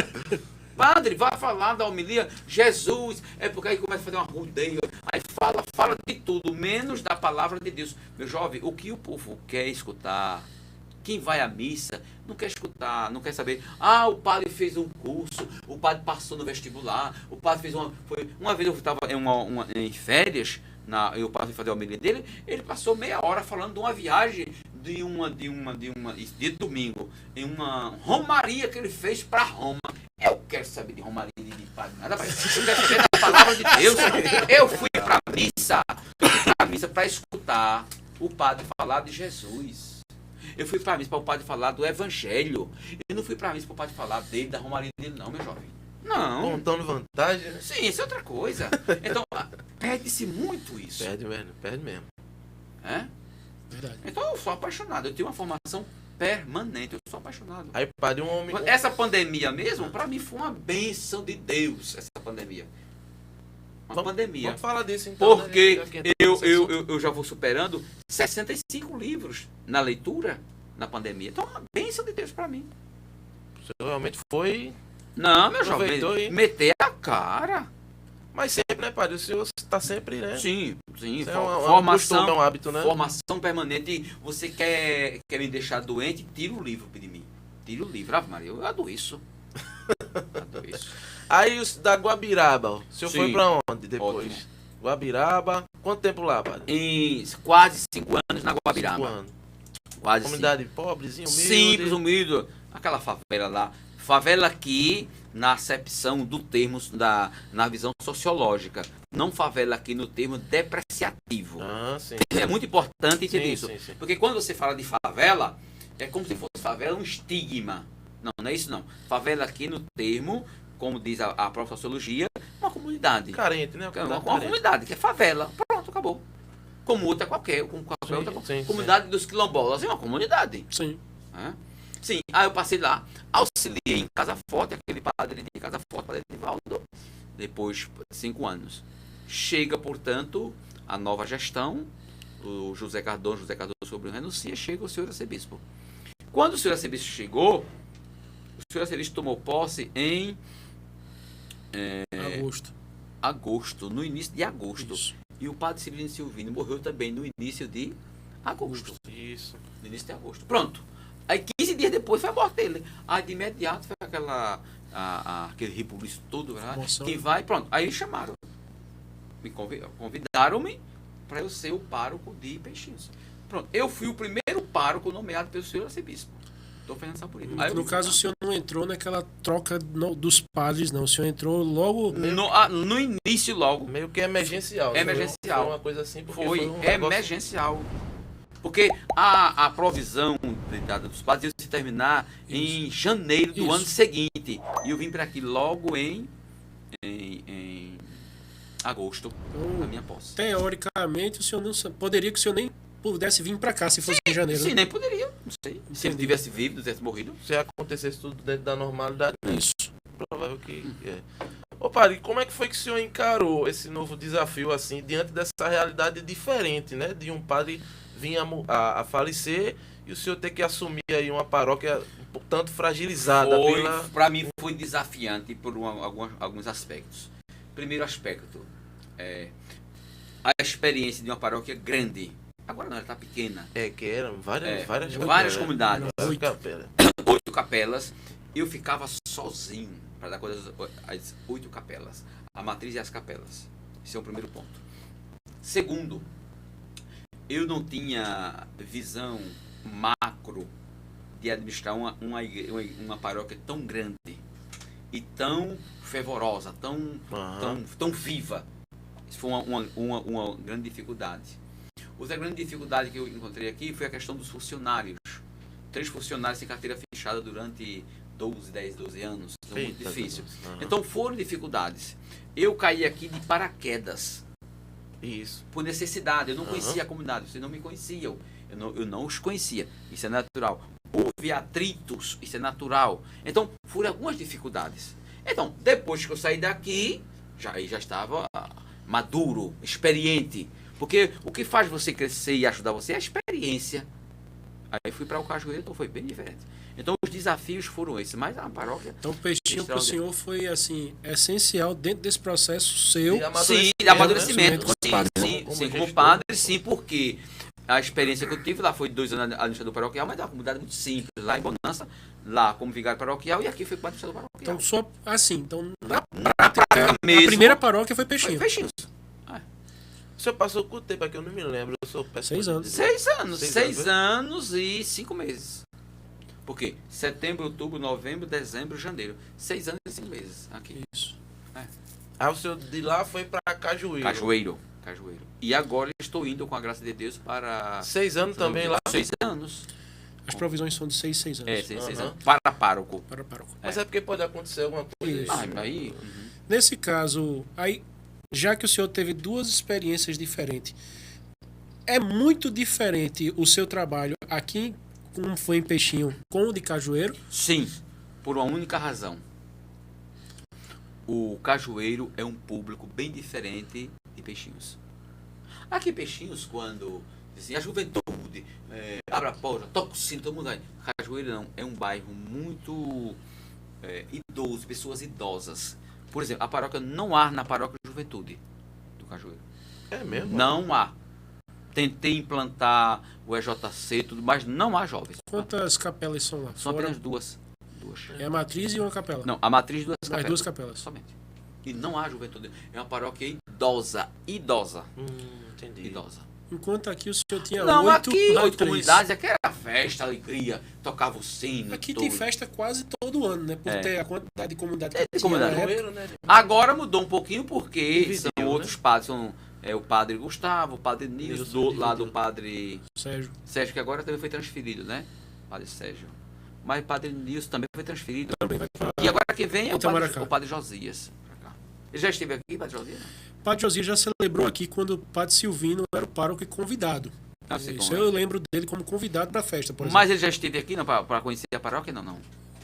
Speaker 3: Padre, vai falar da homilia, Jesus, porque aí começa a fazer uma rodeio, aí fala de tudo, menos da palavra de Deus. Meu jovem, o que o povo quer escutar? Quem vai à missa não quer escutar, não quer saber. O padre fez um curso, o padre passou no vestibular, o padre fez uma vez eu estava em férias, o padre fazer a homilia dele, ele passou meia hora falando de uma viagem de domingo, em uma romaria que ele fez para Roma. Eu quero saber de romaria de Nada mais. Eu defendo a palavra de Deus. Eu fui para a missa para escutar o padre falar de Jesus. Eu fui para a missa para o padre falar do Evangelho. Eu não fui para a missa para o padre falar dele, da romaria dele, não, meu jovem. Não.
Speaker 1: Contando vantagem, né?
Speaker 3: Sim, isso é outra coisa. Então, perde-se muito isso.
Speaker 1: Perde mesmo.
Speaker 3: É?
Speaker 4: Verdade.
Speaker 3: Então, eu sou apaixonado. Eu tenho uma formação permanente. Eu sou apaixonado.
Speaker 1: Aí, padre, um homem...
Speaker 3: Essa pandemia mesmo, para mim, foi uma bênção de Deus, essa pandemia. Uma pandemia.
Speaker 1: Vamos falar disso, então.
Speaker 3: Porque
Speaker 1: né? Já que entrou nesse assunto.
Speaker 3: eu já vou superando 65 livros na leitura na pandemia. Então, é uma bênção de Deus para mim.
Speaker 1: Você realmente foi...
Speaker 3: Não, meu jovem,
Speaker 1: Aproveitou, hein?
Speaker 3: meter a cara.
Speaker 1: Mas sempre, né, padre? O senhor está sempre, né?
Speaker 3: Sim.
Speaker 1: Isso
Speaker 3: Formação,
Speaker 1: costume, é um hábito, né?
Speaker 3: formação permanente. Você quer me deixar doente? Tira o livro de mim. Tira o livro. Ave Maria, eu adoeço. Adoeço.
Speaker 1: Aí, da Guabiraba, o senhor
Speaker 3: Sim.
Speaker 1: foi pra onde depois?
Speaker 3: Ótimo.
Speaker 1: Guabiraba, quanto tempo lá, padre?
Speaker 3: Em quase 5 anos na
Speaker 1: 5
Speaker 3: Guabiraba.
Speaker 1: anos.
Speaker 3: Quase
Speaker 1: Comunidade pobrezinha, humilde.
Speaker 3: simples, humilde. Aquela favela lá. Favela aqui, na acepção do termo, na visão sociológica. Não favela aqui no termo depreciativo.
Speaker 1: Ah, sim.
Speaker 3: É muito importante entender
Speaker 1: Sim,
Speaker 3: isso.
Speaker 1: sim, sim.
Speaker 3: Porque quando você fala de favela, é como se fosse favela um estigma. Não, não é isso não. Favela aqui no termo, como diz a própria sociologia, uma comunidade.
Speaker 1: Carente, né?
Speaker 3: Uma comunidade, que é favela. Pronto, acabou. Como outra qualquer, como qualquer
Speaker 1: Sim,
Speaker 3: outra
Speaker 1: sim, sim.
Speaker 3: comunidade dos quilombolas. É uma comunidade.
Speaker 4: Sim.
Speaker 3: Né? Sim, aí eu passei lá, auxiliei em Casa Forte, aquele padre de Casa Forte, padre Edivaldo, depois de 5 anos. Chega, portanto, a nova gestão, o José Cardoso Sobrinho renuncia, chega o senhor arcebispo. Quando o senhor arcebispo chegou, o senhor arcebispo tomou posse em agosto, no início de agosto.
Speaker 4: Isso.
Speaker 3: E o padre Cirilo Silvino morreu também no início de agosto.
Speaker 1: Isso.
Speaker 3: No início de agosto. Pronto. Aí 15 dias depois foi a morte dele. Aí de imediato foi aquele rebuliço todo, né? Que vai, pronto. Aí chamaram. Convidaram-me para eu ser o pároco de Peixinhos. Pronto. Eu fui o primeiro pároco nomeado pelo senhor arcebispo. Dom Fernando Sapurito.
Speaker 4: No caso, o senhor não entrou naquela troca dos padres, não. O senhor entrou logo...
Speaker 3: No início logo.
Speaker 1: Meio que emergencial. né?
Speaker 3: Emergencial.
Speaker 1: Foi uma coisa assim, porque
Speaker 3: Foi
Speaker 1: um negócio-
Speaker 3: emergencial. Porque a provisão dada dos padres ia se terminar em janeiro do
Speaker 4: Isso.
Speaker 3: ano seguinte. E eu vim para aqui logo em agosto, na minha posse.
Speaker 4: Teoricamente, o senhor não poderia que o senhor nem pudesse vir para cá se fosse em janeiro.
Speaker 3: Sim,
Speaker 4: né?
Speaker 3: nem poderia, não sei. Se ele tivesse vivo, tivesse morrido.
Speaker 1: Se acontecesse tudo dentro da normalidade,
Speaker 4: Isso.
Speaker 1: provável que é. Ô, padre, como é que foi que o senhor encarou esse novo desafio, assim, diante dessa realidade diferente, né? De um padre vir a falecer e o senhor ter que assumir aí uma paróquia um tanto fragilizada pela...
Speaker 3: Para mim foi desafiante por alguns aspectos. Primeiro aspecto, a experiência de uma paróquia grande. Agora não, ela está pequena.
Speaker 1: É, que eram várias
Speaker 3: Várias comunidades.
Speaker 1: Várias capelas.
Speaker 3: 8 capelas. Eu ficava sozinho para dar conta das 8 capelas. A matriz e as capelas. Esse é o primeiro ponto. Segundo, eu não tinha visão macro de administrar uma paróquia tão grande e tão fervorosa, tão viva. Isso foi uma grande dificuldade. Outra grande dificuldade que eu encontrei aqui foi a questão dos funcionários. 3 funcionários sem carteira fechada durante 12 anos. Isso é muito
Speaker 1: Eita,
Speaker 3: difícil.
Speaker 1: Deus.
Speaker 3: Então foram dificuldades. Eu caí aqui de paraquedas.
Speaker 1: Isso.
Speaker 3: Por necessidade. Eu não conhecia a comunidade. Vocês não me conheciam. Eu não os conhecia. Isso é natural. Houve atritos. Isso é natural. Então foram algumas dificuldades. Então, depois que eu saí daqui, já estava maduro, experiente. Porque o que faz você crescer e ajudar você é a experiência. Aí fui para o Cajueiro, então foi bem diferente. Então os desafios foram esses, mas a paróquia...
Speaker 4: Então o Peixinho para o senhor foi assim, essencial dentro desse processo seu.
Speaker 3: Sim, de amadurecimento.
Speaker 4: Né?
Speaker 3: Sim, como padre, sim, porque a experiência que eu tive lá foi 2 anos administrador paroquial, mas é uma comunidade muito simples, lá em Bonança, lá como vigário paroquial, e aqui foi como administrador paroquial.
Speaker 4: Então só assim, então
Speaker 3: Na prática
Speaker 4: a
Speaker 3: mesmo,
Speaker 4: primeira paróquia foi
Speaker 3: foi
Speaker 4: Peixinho.
Speaker 3: Peixinhos.
Speaker 1: O senhor passou quanto tempo aqui? Eu não me lembro. Eu sou péssimo.
Speaker 4: 6 anos.
Speaker 3: 6 anos.
Speaker 1: 6
Speaker 3: 6 anos e 5 meses. Por quê? Setembro, outubro, novembro, dezembro, janeiro. 6 anos e 5 meses aqui.
Speaker 4: Isso.
Speaker 1: Aí o senhor de lá foi pra Cajueiro.
Speaker 3: Cajueiro. E agora estou indo, com a graça de Deus, para...
Speaker 1: 6 anos também lá.
Speaker 3: 6 anos.
Speaker 4: As provisões são de 6 anos.
Speaker 3: 6
Speaker 1: Aham.
Speaker 3: anos. Para pároco.
Speaker 4: Para pároco.
Speaker 1: Mas é porque pode acontecer alguma coisa.
Speaker 4: Isso.
Speaker 3: Aí...
Speaker 4: Nesse caso, aí, já que o senhor teve duas experiências diferentes, é muito diferente o seu trabalho aqui, como foi em Peixinho, com o de Cajueiro?
Speaker 3: Sim, por uma única razão. O Cajueiro é um público bem diferente de Peixinhos. Aqui em Peixinhos, quando dizem a juventude, abre a porta, toca o sino, todo mundo aí. Cajueiro não, é um bairro muito idoso, pessoas idosas. Por exemplo, a paróquia não há na paróquia Juventude do Cajueiro.
Speaker 1: É mesmo?
Speaker 3: Não há. Tentei implantar o EJC, tudo, mas não há jovens.
Speaker 4: Quantas capelas são lá?
Speaker 3: São
Speaker 4: Fora-
Speaker 3: apenas duas.
Speaker 4: É a matriz e uma capela?
Speaker 3: Não, a matriz de duas
Speaker 4: As
Speaker 3: capelas.
Speaker 4: duas capelas.
Speaker 3: Somente. E não há juventude. É uma paróquia idosa. Idosa.
Speaker 1: Entendi.
Speaker 3: Idosa.
Speaker 4: Enquanto aqui o senhor tinha
Speaker 3: Não,
Speaker 4: 8
Speaker 3: aqui,
Speaker 4: lá
Speaker 3: 8
Speaker 4: 3.
Speaker 3: comunidades, aqui era festa, alegria, tocava o sino.
Speaker 4: Aqui
Speaker 3: tudo.
Speaker 4: tem festa quase todo ano, né? Por
Speaker 3: É.
Speaker 4: ter a quantidade de comunidade
Speaker 3: É,
Speaker 4: que tinha
Speaker 3: comunidade.
Speaker 4: na época.
Speaker 1: Cajueiro, né?
Speaker 3: Agora mudou um pouquinho porque
Speaker 1: Dividiu,
Speaker 3: são
Speaker 1: né?
Speaker 3: outros padres. São o padre Gustavo, o padre Nilson,
Speaker 1: Nilson
Speaker 3: do outro lado
Speaker 1: dividiu.
Speaker 3: o padre
Speaker 4: Sérgio.
Speaker 3: Sérgio, que agora também foi transferido, né? Padre Sérgio. Mas o padre Nilson também foi transferido.
Speaker 4: Também vai pra...
Speaker 3: E agora quem vem é
Speaker 4: Itamaracá.
Speaker 3: o padre Josias. Pra cá. Ele já esteve aqui, padre Josias?
Speaker 4: O Padre Josias já celebrou aqui quando o Padre Silvino era o pároco e convidado.
Speaker 3: Não sei
Speaker 4: Isso
Speaker 3: como é.
Speaker 4: eu lembro dele como convidado para a festa, por exemplo.
Speaker 3: Mas ele já esteve aqui para conhecer a paróquia? Não, não.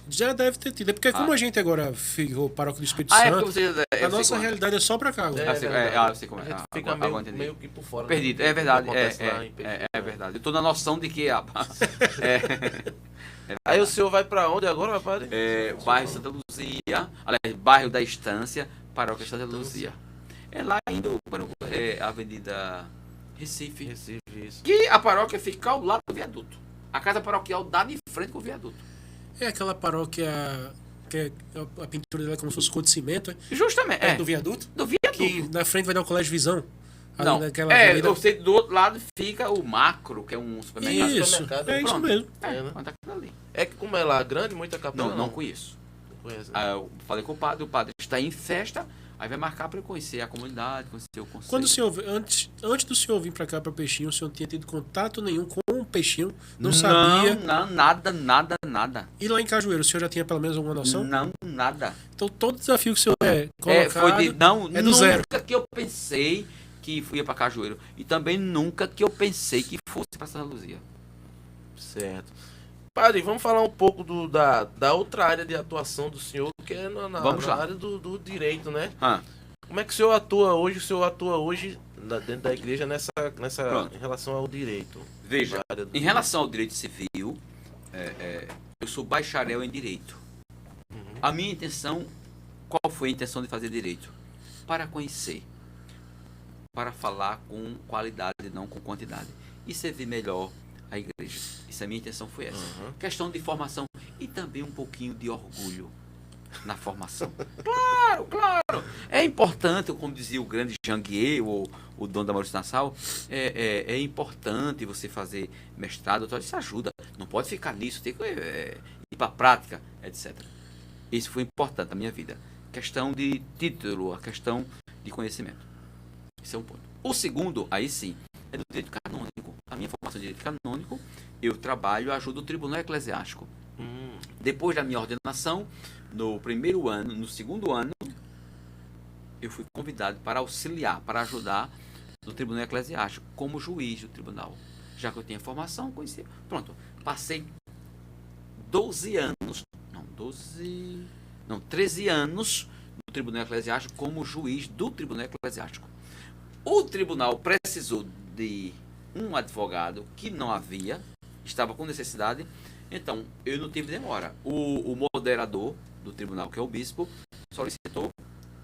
Speaker 4: Já deve ter tido. É porque como a gente agora ficou paróquio do Espírito
Speaker 3: É
Speaker 4: Santo,
Speaker 3: porque você...
Speaker 4: a nossa realidade é só para cá agora.
Speaker 3: É verdade. Eu sei como é.
Speaker 1: A gente
Speaker 3: Ah,
Speaker 1: fica
Speaker 3: agora
Speaker 1: meio,
Speaker 3: entendi.
Speaker 1: meio que por fora.
Speaker 3: Perdido,
Speaker 1: né?
Speaker 3: é verdade.
Speaker 1: O que acontece lá em Peixinho.
Speaker 3: É verdade. Eu tô na noção de que
Speaker 1: Aí o senhor vai pra onde agora, meu padre?
Speaker 3: bairro Santa Luzia, aliás, bairro da Estância, paróquia Santa Luzia. É lá indo para a Avenida Recife.
Speaker 1: Recife, isso.
Speaker 3: Que a paróquia fica ao lado do viaduto. A casa paroquial dá de frente com o viaduto.
Speaker 4: É aquela paróquia que a pintura dela é como se fosse cor de cimento,
Speaker 3: Justamente.
Speaker 4: do viaduto,
Speaker 3: Do viaduto.
Speaker 4: que na frente vai dar o Colégio Visão. Ali
Speaker 3: Não,
Speaker 4: naquela avenida.
Speaker 3: eu sei, do outro lado fica o Macro, que é um supermercado.
Speaker 4: Isso,
Speaker 1: supermercado.
Speaker 4: é isso
Speaker 3: Pronto.
Speaker 4: mesmo.
Speaker 1: É, né?
Speaker 3: Mas tá aquilo ali.
Speaker 1: É que como é lá grande, muita capela?
Speaker 3: Não conheço.
Speaker 1: Conhece, né?
Speaker 3: Aí eu falei com o padre está em festa, aí vai marcar para eu conhecer a comunidade, conhecer o conselho.
Speaker 4: Quando o senhor, antes do senhor vir para cá, para Peixinho, o senhor não tinha tido contato nenhum com o Peixinho, não sabia.
Speaker 3: Não, nada.
Speaker 4: E lá em Cajueiro, o senhor já tinha pelo menos alguma noção?
Speaker 3: Não, nada.
Speaker 4: Então todo desafio que o senhor colocado
Speaker 3: Foi
Speaker 4: do zero.
Speaker 3: Nunca que eu pensei que ia para Cajueiro. E também nunca que eu pensei que fosse para Santa Luzia.
Speaker 1: Certo. Padre, vamos falar um pouco da outra área de atuação do senhor, que é
Speaker 3: Vamos
Speaker 1: na
Speaker 3: lá.
Speaker 1: área do direito, né?
Speaker 3: Ah,
Speaker 1: Como é que o senhor atua hoje? O senhor atua hoje dentro da igreja
Speaker 3: Pronto.
Speaker 1: em relação ao direito?
Speaker 3: veja,
Speaker 1: Na área do-
Speaker 3: em relação ao direito civil, eu sou bacharel em direito. A minha intenção, qual foi a intenção de fazer direito? Para conhecer, para falar com qualidade, não com quantidade, e servir melhor a igreja. Isso, a minha intenção foi essa.
Speaker 1: Uhum.
Speaker 3: Questão de formação e também um pouquinho de orgulho na formação. Claro. É importante, como dizia o grande Janguier, o dono da Maurício Nassau, é importante você fazer mestrado, isso ajuda. Não pode ficar nisso, tem que ir para a prática, etc. Isso foi importante na minha vida. Questão de título, a questão de conhecimento. Esse é um ponto. O segundo, aí sim, é do direito canônico. A minha formação de direito canônico, eu trabalho, ajudo o Tribunal Eclesiástico. Depois da minha ordenação, no segundo ano, eu fui convidado para auxiliar, para ajudar no Tribunal Eclesiástico, como juiz do tribunal. Já que eu tinha formação, conhecia. Pronto, passei 13 anos no Tribunal Eclesiástico como juiz do Tribunal Eclesiástico. O tribunal precisou de um advogado que não havia, estava com necessidade, então eu não tive demora. O moderador do tribunal, que é o bispo, solicitou,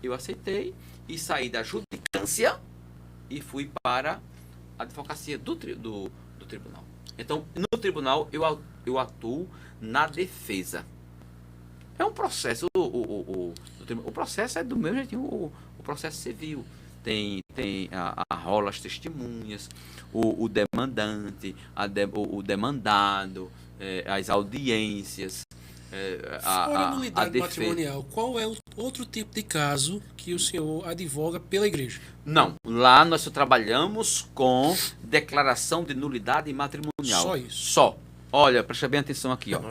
Speaker 3: eu aceitei e saí da judicância e fui para a advocacia do tribunal. Então, no tribunal eu atuo na defesa. É um processo, o processo é do mesmo jeitinho, o processo civil. Tem rola as testemunhas, o demandante, o demandado, as audiências,
Speaker 4: Fora a nulidade
Speaker 3: defesa.
Speaker 4: matrimonial, qual é o outro tipo de caso que o senhor advoga pela igreja?
Speaker 3: Não, lá nós só trabalhamos com declaração de nulidade matrimonial.
Speaker 4: Só isso?
Speaker 3: Só. Olha, presta bem atenção aqui, ó.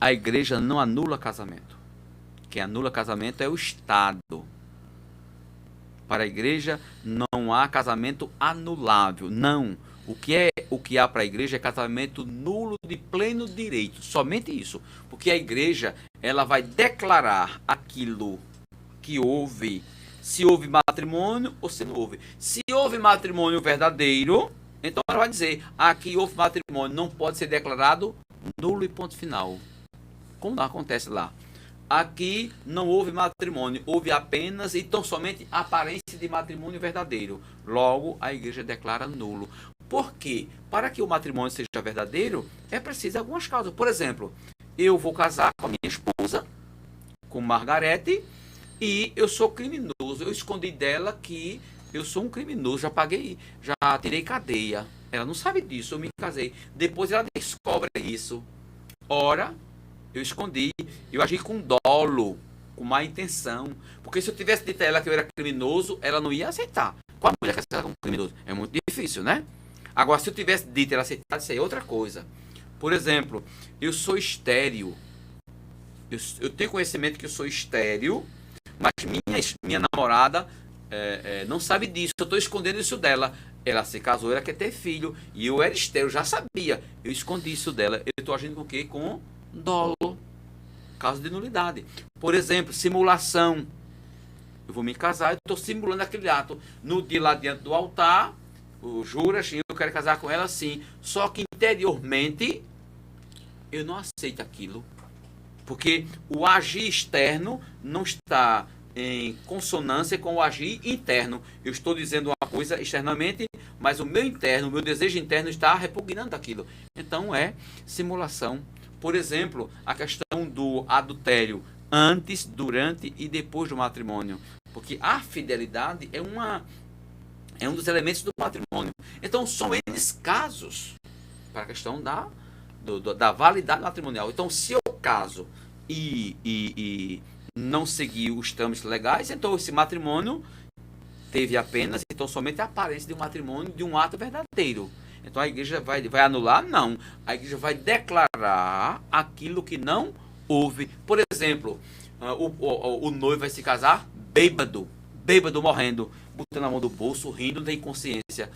Speaker 3: A igreja não anula casamento. Quem anula casamento é o Estado. Para a igreja não há casamento anulável. Não. O que há para a igreja é casamento nulo de pleno direito. Somente isso. Porque a igreja, ela vai declarar aquilo que houve. Se houve matrimônio ou se não houve. Se houve matrimônio verdadeiro, então ela vai dizer, aqui houve matrimônio, não pode ser declarado nulo e ponto final. Como não acontece lá. Aqui não houve matrimônio, houve apenas e tão somente aparência de matrimônio verdadeiro. Logo, a igreja declara nulo. Por quê? Para que o matrimônio seja verdadeiro, é preciso algumas causas. Por exemplo, eu vou casar com a minha esposa, com Margarete, e eu sou criminoso. Eu escondi dela que eu sou um criminoso, já paguei, já tirei cadeia. Ela não sabe disso, eu me casei. Depois ela descobre isso. Ora, eu escondi, eu agi com dolo, com má intenção. Porque se eu tivesse dito a ela que eu era criminoso, ela não ia aceitar. Qual a mulher que aceita como criminoso? É muito difícil, né? Agora, se eu tivesse dito ela aceitar, isso aí é outra coisa. Por exemplo, eu sou estéril. Eu tenho conhecimento que eu sou estéril, mas minha namorada não sabe disso. Eu estou escondendo isso dela. Ela se casou, ela quer ter filho. E eu era estéril, já sabia. Eu escondi isso dela. Eu estou agindo com o quê? Com dolo. Caso de nulidade. Por exemplo, simulação. Eu vou me casar, eu estou simulando aquele ato. No dia lá diante do altar, o juras, eu quero casar com ela sim. Só que interiormente, eu não aceito aquilo. Porque o agir externo não está em consonância com o agir interno. Eu estou dizendo uma coisa externamente, mas o meu interno, o meu desejo interno está repugnando aquilo. Então é simulação. Por exemplo, a questão do adultério antes, durante e depois do matrimônio. Porque a fidelidade é um dos elementos do matrimônio. Então são esses casos para a questão da validade matrimonial. Então se eu caso e não seguir os trâmites legais, então esse matrimônio teve apenas, então somente a aparência de um matrimônio, de um ato verdadeiro. Então a igreja vai anular? Não. A igreja vai declarar aquilo que não houve. Por exemplo, o noivo vai se casar bêbado, morrendo, botando a mão no bolso, rindo, não tem consciência.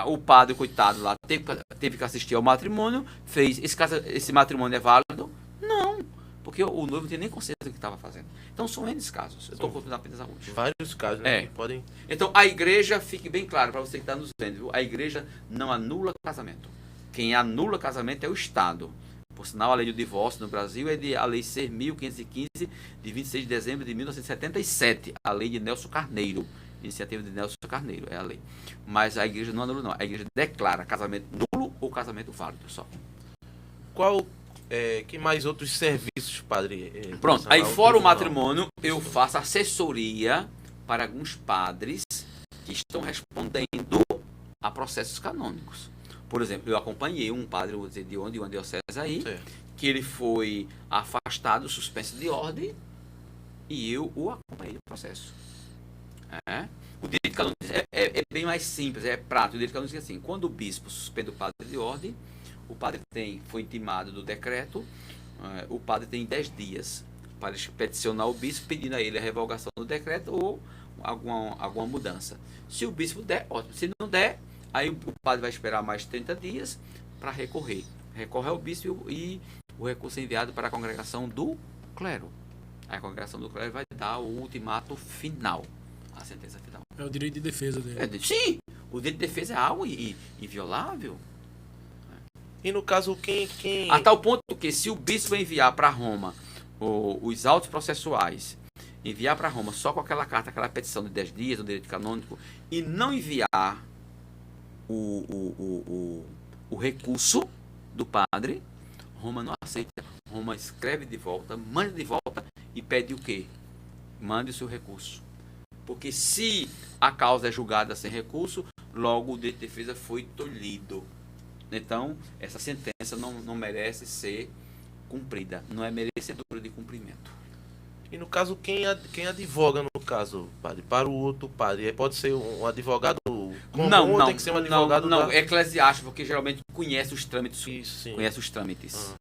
Speaker 3: O padre, coitado lá, teve que assistir ao matrimônio, fez, esse matrimônio é válido? Não, porque o noivo não tem nem consciência do que estava fazendo. Então são N casos. Eu estou contando apenas alguns.
Speaker 1: Vários casos, né? Que podem...
Speaker 3: Então a igreja, fique bem claro para você que está nos vendo, viu? A igreja não anula casamento. Quem anula casamento é o Estado. Por sinal, a lei do divórcio no Brasil é a lei 6.515, de 26 de dezembro de 1977. A lei de Nelson Carneiro. Iniciativa de Nelson Carneiro, é a lei. Mas a igreja não anula, não. A igreja declara casamento nulo ou casamento válido só.
Speaker 1: Que mais outros serviços, padre?
Speaker 3: Pronto, aí fora o matrimônio, eu faço assessoria para alguns padres que estão respondendo a processos canônicos. Por exemplo, eu acompanhei um padre, vou dizer de onde, uma diocese aí, que ele foi afastado, suspenso de ordem, e eu o acompanhei no processo. O direito canônico é bem mais simples, é prático. O direito canônico diz assim: quando o bispo suspende o padre de ordem, o padre foi intimado do decreto, o padre tem 10 dias para peticionar o bispo pedindo a ele a revogação do decreto ou alguma mudança. Se o bispo der, ótimo. Se não der, aí o padre vai esperar mais 30 dias para recorrer. Recorre ao bispo e o recurso é enviado para a congregação do clero. A congregação do clero vai dar o ultimato final, a sentença final.
Speaker 4: É o direito de defesa dele.
Speaker 3: Sim, o direito de defesa é algo inviolável.
Speaker 1: E no caso, quem...
Speaker 3: A tal ponto que se o bispo enviar para Roma os autos processuais, enviar para Roma só com aquela carta, aquela petição de 10 dias do direito canônico, e não enviar o recurso do padre, Roma não aceita. Roma escreve de volta, manda de volta e pede o quê? Mande o seu recurso. Porque se a causa é julgada sem recurso, logo o direito de defesa foi tolhido. Então, essa sentença não merece ser cumprida, não é merecedora de cumprimento.
Speaker 1: E no caso, quem advoga, no caso, padre, para o outro padre? Pode ser um advogado comum ou tem que ser um advogado
Speaker 3: não, eclesiástico, porque geralmente conhece os trâmites.
Speaker 1: Isso, sim.
Speaker 3: Conhece os trâmites.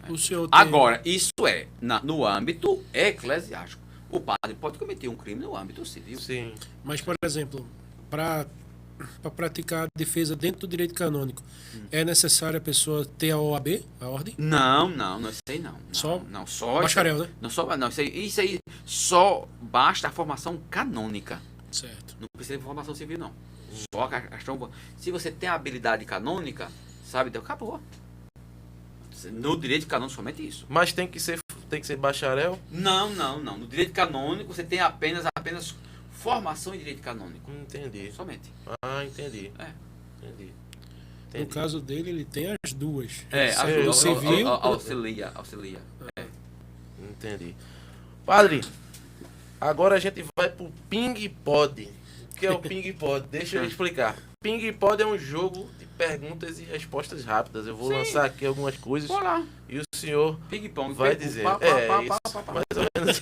Speaker 4: O senhor tem...
Speaker 3: Agora, isso é no âmbito eclesiástico. O padre pode cometer um crime no âmbito civil.
Speaker 1: Sim.
Speaker 4: Mas, por exemplo, para praticar a defesa dentro do direito canônico, é necessário a pessoa ter a OAB, a ordem?
Speaker 3: Não isso aí não.
Speaker 4: Só
Speaker 3: não, só
Speaker 4: bacharel, né?
Speaker 3: Não, isso aí só basta a formação canônica.
Speaker 4: Certo.
Speaker 3: Não precisa de formação civil, não. Só a questão. Se você tem a habilidade canônica, sabe, então acabou. No direito canônico, somente isso.
Speaker 1: Mas tem que ser bacharel?
Speaker 3: Não. No direito canônico, você tem apenas formação em direito canônico.
Speaker 1: Entendi.
Speaker 3: Somente.
Speaker 1: Entendi.
Speaker 3: Entendi.
Speaker 4: No caso dele, ele tem as duas.
Speaker 3: O
Speaker 4: civil...
Speaker 3: auxilia.
Speaker 1: Entendi. Padre, agora a gente vai pro Ping Pod. O que é o Ping Pod? Deixa eu explicar. Ping Pod é um jogo de perguntas e respostas rápidas. Eu vou lançar aqui algumas coisas.
Speaker 3: Bora.
Speaker 1: E o senhor
Speaker 3: Ping-pong
Speaker 1: vai dizer. Mais ou menos.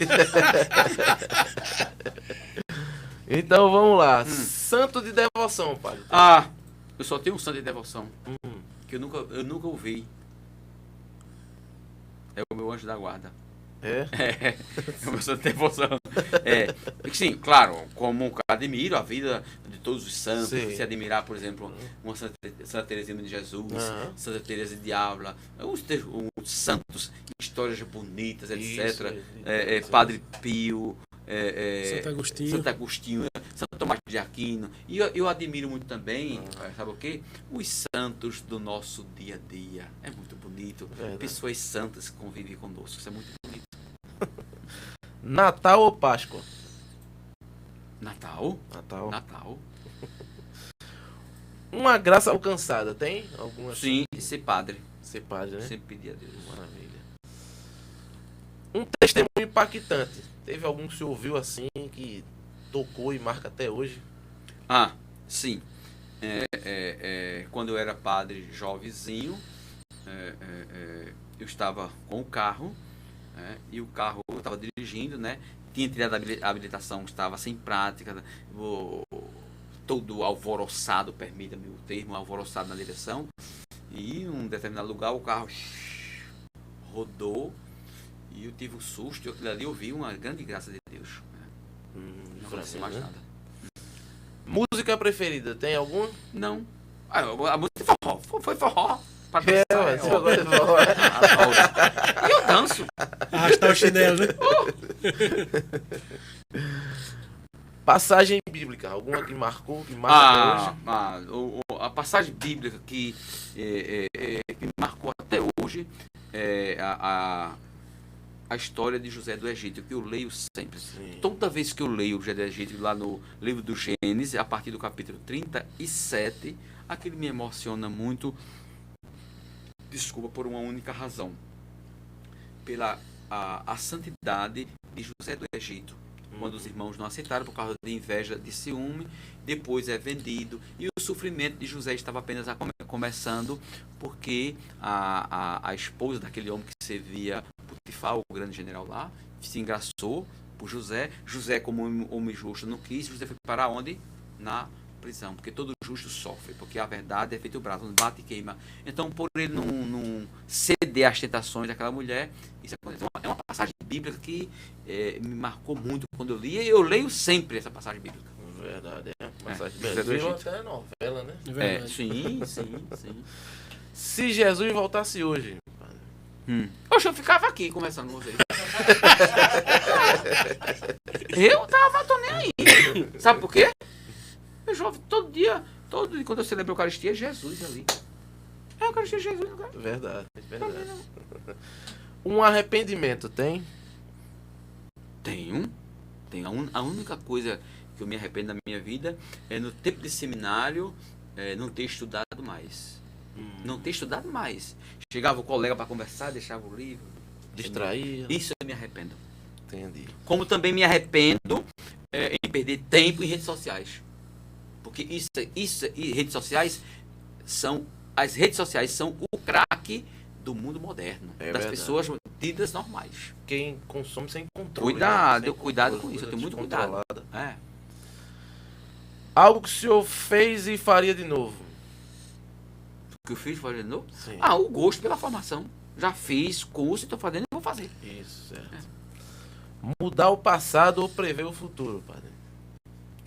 Speaker 1: Então vamos lá. Santo de devoção, padre.
Speaker 3: Eu só tenho um santo de devoção. Que eu nunca ouvi. É o meu anjo da guarda. É o meu santo de devoção. Sim, claro, como admiro a vida de todos os santos.
Speaker 1: Sim.
Speaker 3: Se admirar, por exemplo, uma Santa Teresinha de Jesus, Santa Teresa de Ávila, os santos, histórias bonitas, etc. Padre Pio, Santo Agostinho, Santo Tomás de Aquino. E eu admiro muito também, sabe o quê? Os santos do nosso dia a dia. É muito bonito. Pessoas santas que convivem conosco. Isso é muito bonito.
Speaker 1: Natal ou Páscoa?
Speaker 3: Natal.
Speaker 1: Uma graça alcançada, tem? Alguma?
Speaker 3: Sim, ser padre.
Speaker 1: Ser padre, né?
Speaker 3: Sempre pedir a Deus.
Speaker 1: Maravilha. Um testemunho impactante. Teve algum que você ouviu assim, que tocou e marca até hoje?
Speaker 3: Sim. Quando eu era padre jovenzinho, eu estava com o carro, e o carro eu estava dirigindo, né? Tinha tirado a habilitação, estava sem prática, todo alvoroçado, permita-me o termo, alvoroçado na direção. E em um determinado lugar o carro rodou e eu tive um susto. E aquilo ali eu vi uma grande graça de Deus. Não aconteceu mais nada.
Speaker 1: Música preferida, tem alguma?
Speaker 3: Não. A música foi forró. E eu danço.
Speaker 4: Arrastar o chinelo, né?
Speaker 3: Passagem bíblica, alguma que marcou, que marca até hoje? A passagem bíblica que me marcou até hoje é a história de José do Egito, que eu leio sempre. Sim. Toda vez que eu leio José do Egito, lá no livro do Gênesis, a partir do capítulo 37, aquilo me emociona muito, por uma única razão. Pela a santidade de José do Egito. Quando os irmãos não aceitaram por causa de inveja, de ciúme, depois é vendido. E o sofrimento de José estava apenas começando, porque a esposa daquele homem que servia Potifar, o grande general lá, se engraçou por José. José, como homem justo, não quis. José foi para onde? Na prisão, porque todo justo sofre, porque a verdade é feito o braço, não bate e queima. Então, por ele não ceder às tentações daquela mulher, isso aconteceu. É uma passagem bíblica que me marcou muito quando eu li, e eu leio sempre essa passagem bíblica.
Speaker 1: Verdade, passagem bíblica. Até novela, né?
Speaker 3: Sim.
Speaker 1: Se Jesus voltasse hoje...
Speaker 3: Poxa, eu ficava aqui conversando com vocês. Tô nem aí. Sabe por quê? Eu jovem todo dia, quando eu celebro a Eucaristia, é Jesus ali. É a Eucaristia de Jesus, cara.
Speaker 1: Verdade. Um arrependimento, tem?
Speaker 3: Tenho. A única coisa que eu me arrependo na minha vida é no tempo de seminário não ter estudado mais. Não ter estudado mais. Chegava o colega para conversar, deixava o livro.
Speaker 1: Distraía.
Speaker 3: Isso eu me arrependo.
Speaker 1: Entendi.
Speaker 3: Como também me arrependo em perder tempo em redes sociais. Porque as redes sociais são o crack do mundo moderno,
Speaker 1: É
Speaker 3: das
Speaker 1: verdade.
Speaker 3: pessoas tidas normais.
Speaker 1: Quem consome sem controle.
Speaker 3: Cuidado,
Speaker 1: né? Sem
Speaker 3: cuidado
Speaker 1: controle,
Speaker 3: com isso, eu
Speaker 1: coisa
Speaker 3: tenho muito cuidado.
Speaker 1: descontrolada.
Speaker 3: É.
Speaker 1: Algo que o senhor fez e faria de novo.
Speaker 3: O que eu fiz foi de novo?
Speaker 1: Sim.
Speaker 3: O gosto pela formação. Já fiz curso e estou fazendo e vou fazer.
Speaker 1: Isso, certo. Mudar o passado ou prever o futuro, padre?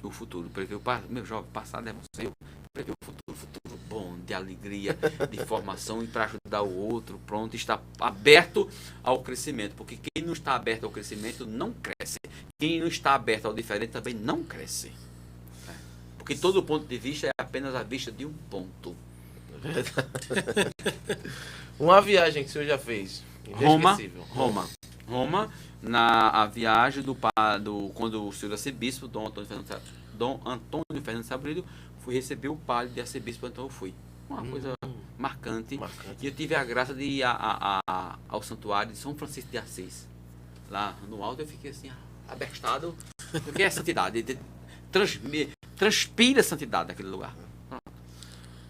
Speaker 3: O futuro, prever meu jovem, passado é você. Prever o futuro bom, de alegria, de formação e para ajudar o outro, pronto, está aberto ao crescimento. Porque quem não está aberto ao crescimento não cresce. Quem não está aberto ao diferente também não cresce. Porque todo ponto de vista é apenas a vista de um ponto.
Speaker 1: Uma viagem que o senhor já fez. Inesquecível.
Speaker 3: Roma, na viagem quando o senhor arcebispo, Dom Antônio Fernando Sabrilho, fui receber o palio de arcebispo, então eu fui. Uma coisa marcante. E eu tive a graça de ir ao santuário de São Francisco de Assis. Lá no alto eu fiquei assim, abestado, porque é santidade. Transpira a santidade daquele lugar.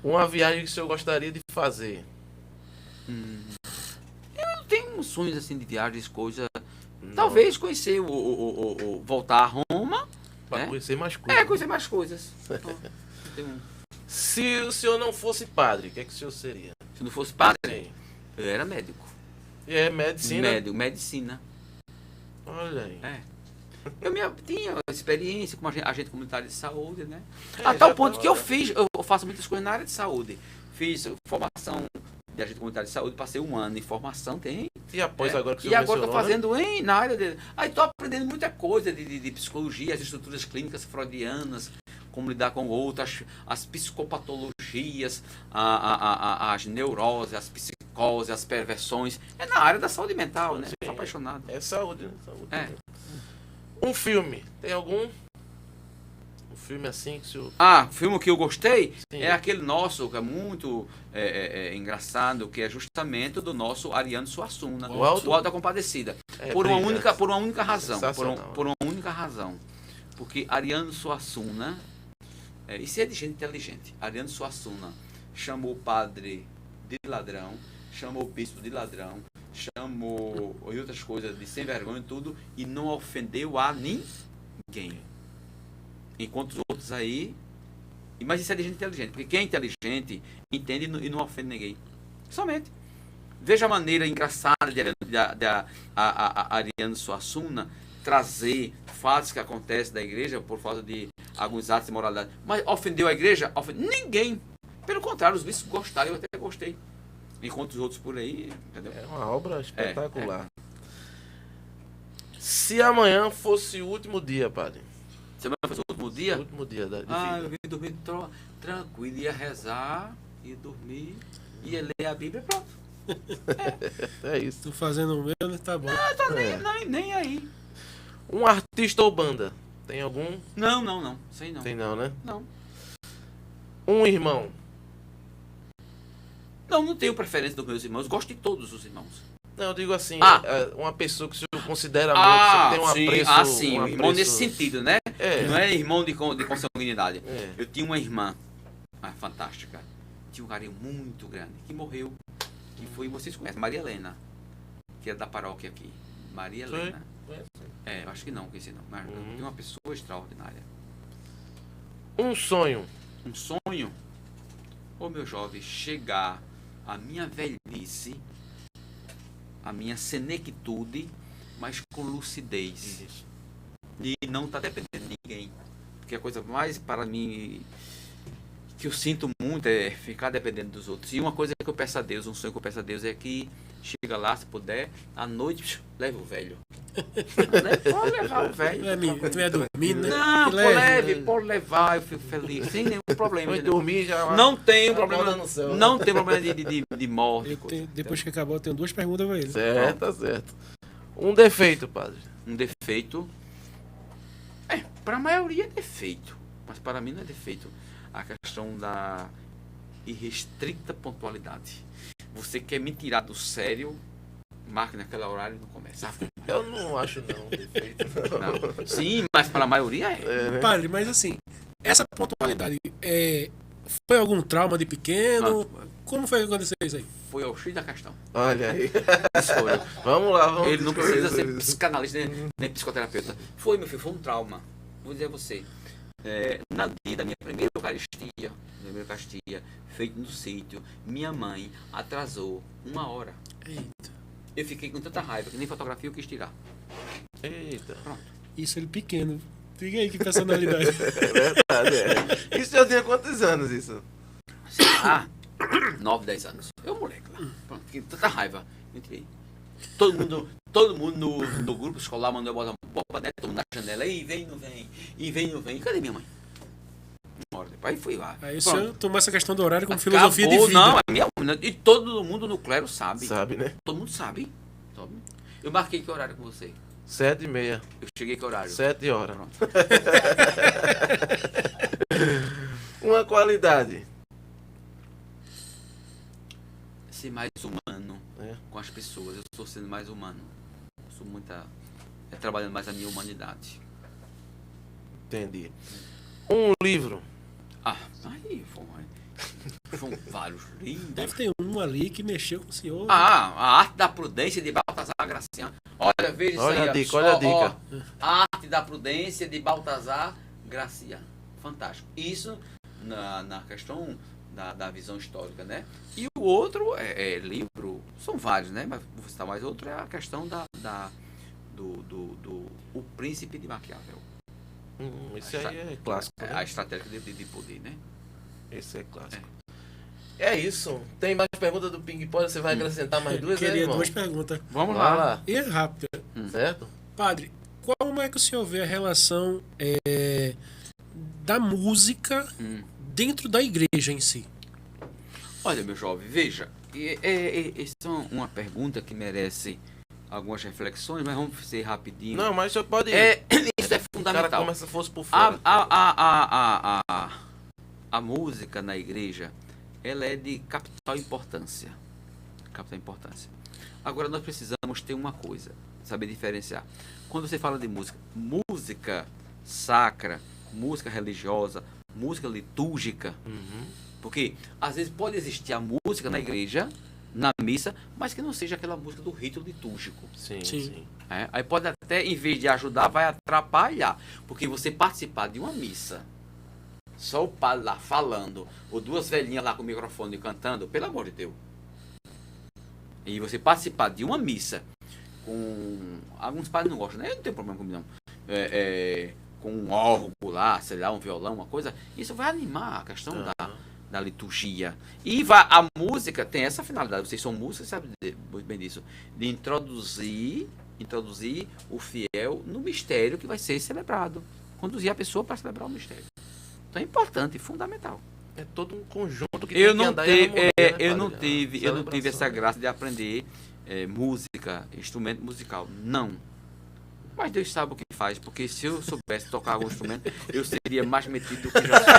Speaker 1: Uma viagem que o senhor gostaria de fazer.
Speaker 3: Eu tenho uns sonhos assim de viagens, coisa. Talvez conhecer voltar a Roma.
Speaker 1: Para
Speaker 3: né?
Speaker 1: conhecer mais coisas.
Speaker 3: Conhecer mais coisas. Então,
Speaker 1: Se o senhor não fosse padre, o que é que o senhor seria?
Speaker 3: se não fosse padre,
Speaker 1: Sim.
Speaker 3: eu era médico.
Speaker 1: E é medicina?
Speaker 3: Medicina.
Speaker 1: Olha aí.
Speaker 3: Eu tinha experiência como agente comunitário de saúde, né?
Speaker 1: É,
Speaker 3: A tal
Speaker 1: já
Speaker 3: ponto
Speaker 1: tá
Speaker 3: que eu
Speaker 1: lá.
Speaker 3: fiz, eu faço muitas coisas na área de saúde. Fiz formação de agente comunitário de saúde, passei 1 ano em formação, tem.
Speaker 1: E após agora que o
Speaker 3: E
Speaker 1: senhor
Speaker 3: agora estou
Speaker 1: mencionou,
Speaker 3: fazendo na área de. Aí estou aprendendo muita coisa de psicologia, as estruturas clínicas freudianas, como lidar com outras, as psicopatologias, as neuroses, as psicoses, as perversões. É na área da saúde mental, né? Estou apaixonado.
Speaker 1: É saúde, né? Saúde.
Speaker 3: É.
Speaker 1: Um filme. Tem algum? Um filme assim que o senhor...
Speaker 3: O filme que eu gostei
Speaker 1: Sim.
Speaker 3: é aquele nosso, que é muito engraçado, que é justamente do nosso Ariano Suassuna,
Speaker 1: O Alto-
Speaker 3: o Alto da Compadecida.
Speaker 1: É
Speaker 3: por uma
Speaker 1: brilhante.
Speaker 3: única razão.
Speaker 1: Sensacional.
Speaker 3: Por uma única razão. Porque Ariano Suassuna, isso é de gente inteligente. Ariano Suassuna chamou o padre de ladrão, chamou o bispo de ladrão, chamou e outras coisas de sem vergonha e tudo, e não ofendeu a ninguém. Enquanto os outros aí. Mas isso é de gente inteligente, porque quem é inteligente entende e não ofende ninguém. Somente. Veja a maneira engraçada de Ariano Suassuna trazer fatos que acontecem da igreja por causa de alguns atos de moralidade. Mas ofendeu a igreja? Ninguém. Pelo contrário, os bispos gostaram, eu até gostei. Enquanto os outros por aí, entendeu?
Speaker 1: É uma obra espetacular. Se amanhã fosse o último dia, padre.
Speaker 3: Semana foi o último
Speaker 1: O
Speaker 3: dia?
Speaker 1: último dia de
Speaker 3: Eu
Speaker 1: vida.
Speaker 3: vim dormir tranquilo, ia rezar, ia dormir, ia ler a Bíblia e pronto.
Speaker 1: É isso.
Speaker 4: Tô fazendo o meu, né? Tá bom.
Speaker 3: Tô nem aí.
Speaker 1: Um artista ou banda. Tem algum?
Speaker 3: Não. Sei não.
Speaker 1: Tem não, né?
Speaker 3: Não.
Speaker 1: Um irmão.
Speaker 3: Não tenho preferência dos meus irmãos, gosto de todos os irmãos.
Speaker 1: Não, eu digo assim, uma pessoa que o senhor considera muito, que tem um apreço...
Speaker 3: sim,
Speaker 1: um
Speaker 3: irmão
Speaker 1: apreço-
Speaker 3: nesse sentido, né?
Speaker 1: É.
Speaker 3: Não é irmão de consanguinidade.
Speaker 1: É.
Speaker 3: Eu tinha uma irmã, fantástica, tinha um carinho muito grande, que morreu, que foi, vocês conhecem, Maria Helena, que era da paróquia aqui. Maria
Speaker 1: Sim.
Speaker 3: Helena. Eu acho que não, conheci não, mas tem uma pessoa extraordinária.
Speaker 1: Um sonho.
Speaker 3: Um sonho, meu jovem, chegar à minha velhice, à minha senectude, mas com lucidez. E não tá dependendo de ninguém. Porque a coisa mais para mim que eu sinto muito é ficar dependendo dos outros. E uma coisa que eu peço a Deus, um sonho que eu peço a Deus é que chega lá, se puder, à noite, leve o velho. Pode levar o velho.
Speaker 4: Tu ia dormir, né?
Speaker 3: Não,
Speaker 4: Que
Speaker 3: pode levar, eu fico feliz, sem nenhum problema.
Speaker 1: Vai
Speaker 3: entendeu?
Speaker 1: dormir já...
Speaker 3: Não tem
Speaker 1: a
Speaker 3: problema,
Speaker 1: bola no céu.
Speaker 3: não tem problema de morte.
Speaker 4: Depois que acabar, eu tenho 2 perguntas pra ele.
Speaker 1: Certo, tá certo. Um defeito, padre.
Speaker 3: Um defeito. Para a maioria é defeito, mas para mim não é defeito. A questão da irrestrita pontualidade. Você quer me tirar do sério, marque naquele horário e não começa.
Speaker 1: Eu não acho não defeito.
Speaker 3: Não. Sim, mas para a maioria é.
Speaker 1: É, né?
Speaker 4: Padre, mas assim, essa pontualidade foi algum trauma de pequeno? Como foi que aconteceu isso aí?
Speaker 3: foi ao X da questão.
Speaker 1: Olha aí.
Speaker 3: Isso foi.
Speaker 1: Vamos lá, vamos.
Speaker 3: Ele não precisa ser
Speaker 1: discorrer.
Speaker 3: psicanalista nem psicoterapeuta. Foi, meu filho, foi um trauma. Vou dizer a você. Na dia da minha primeira Eucaristia, feito no sítio, minha mãe atrasou 1 hora.
Speaker 4: Eita.
Speaker 3: Eu fiquei com tanta raiva que nem fotografia eu quis tirar.
Speaker 1: Eita.
Speaker 3: Pronto.
Speaker 4: Isso ele pequeno. Fica aí que personalidade.
Speaker 1: É verdade, é. Isso já tinha quantos anos, isso?
Speaker 3: Sei lá, 9, 10 anos. Eu, moleque lá. Pronto, fiquei com tanta raiva. Eu tirei. Todo mundo no grupo escolar mandou eu botar uma bomba dentro, todo mundo na janela. E vem, não vem. E vem, não vem. Cadê minha mãe? 1 hora depois. Aí fui lá.
Speaker 4: Aí o
Speaker 3: Pronto.
Speaker 4: senhor tomou essa questão do horário como
Speaker 3: Acabou,
Speaker 4: filosofia de vida.
Speaker 3: Não, e todo mundo no clero sabe.
Speaker 1: Sabe, né?
Speaker 3: Todo mundo sabe. Eu marquei que horário com você?
Speaker 1: 7h30.
Speaker 3: Eu cheguei que horário?
Speaker 1: 7 horas.
Speaker 3: Pronto.
Speaker 1: Uma qualidade.
Speaker 3: Ser mais humano com as pessoas. Eu estou sendo mais humano. Sou trabalhando mais a minha humanidade.
Speaker 1: Entendi. Um livro.
Speaker 3: Aí foram vários livros.
Speaker 4: Deve ter um ali que mexeu com o senhor.
Speaker 3: A Arte da Prudência de Baltazar Graciano. Olha, veja
Speaker 1: Olha
Speaker 3: isso aí.
Speaker 1: a dica,
Speaker 3: Ó,
Speaker 1: olha a dica.
Speaker 3: A Arte da Prudência de Baltazar Graciano. Fantástico. Isso na questão da visão histórica, né? E o outro livro, são vários, né? Mas vou citar mais outro, é a questão do O Príncipe de Maquiavel.
Speaker 1: Isso aí é clássico.
Speaker 3: A
Speaker 1: Né?
Speaker 3: estratégia de poder, né?
Speaker 1: Esse é clássico. É isso. Tem mais perguntas do Ping Pong? Você vai acrescentar mais duas, né,
Speaker 4: Queria
Speaker 1: irmão?
Speaker 4: 2 perguntas.
Speaker 3: Vamos
Speaker 1: Vai
Speaker 3: lá.
Speaker 1: lá.
Speaker 4: E é rápida.
Speaker 1: Certo?
Speaker 4: Padre, como é que o senhor vê a relação da música dentro da igreja em si?
Speaker 3: Olha, meu jovem, veja, essa é uma pergunta que merece algumas reflexões, mas vamos ser rapidinho.
Speaker 1: Não, mas o senhor pode ir.
Speaker 3: Isso é
Speaker 1: O cara
Speaker 3: fundamental.
Speaker 1: começa fosse por fora.
Speaker 3: A música na igreja, ela é de capital importância. Capital importância. Agora, nós precisamos ter uma coisa, saber diferenciar. Quando você fala de música sacra, música religiosa, música litúrgica, porque às vezes pode existir a música na igreja, na missa, mas que não seja aquela música do rito litúrgico.
Speaker 1: Sim.
Speaker 3: Aí pode até, em vez de ajudar, vai atrapalhar. Porque você participar de uma missa, só o padre lá falando, ou 2 velhinhas lá com o microfone cantando, pelo amor de Deus. E você participar de uma missa com... Alguns padres não gostam, né? Eu não tenho problema comigo, não. Com um órgão lá, sei lá, um violão, uma coisa. Isso vai animar a questão da liturgia. E a música tem essa finalidade. Vocês são músicos, sabem muito bem disso. De introduzir o fiel no mistério que vai ser celebrado. Conduzir a pessoa para celebrar o mistério. Então é importante, fundamental.
Speaker 1: É todo um conjunto que
Speaker 3: Eu
Speaker 1: tem que
Speaker 3: não
Speaker 1: andar em harmonia, né,
Speaker 3: eu não
Speaker 1: padre?
Speaker 3: tive essa graça de aprender música, instrumento musical. Não. Mas Deus sabe o que faz, porque se eu soubesse tocar algum instrumento, eu seria mais metido do que já sou.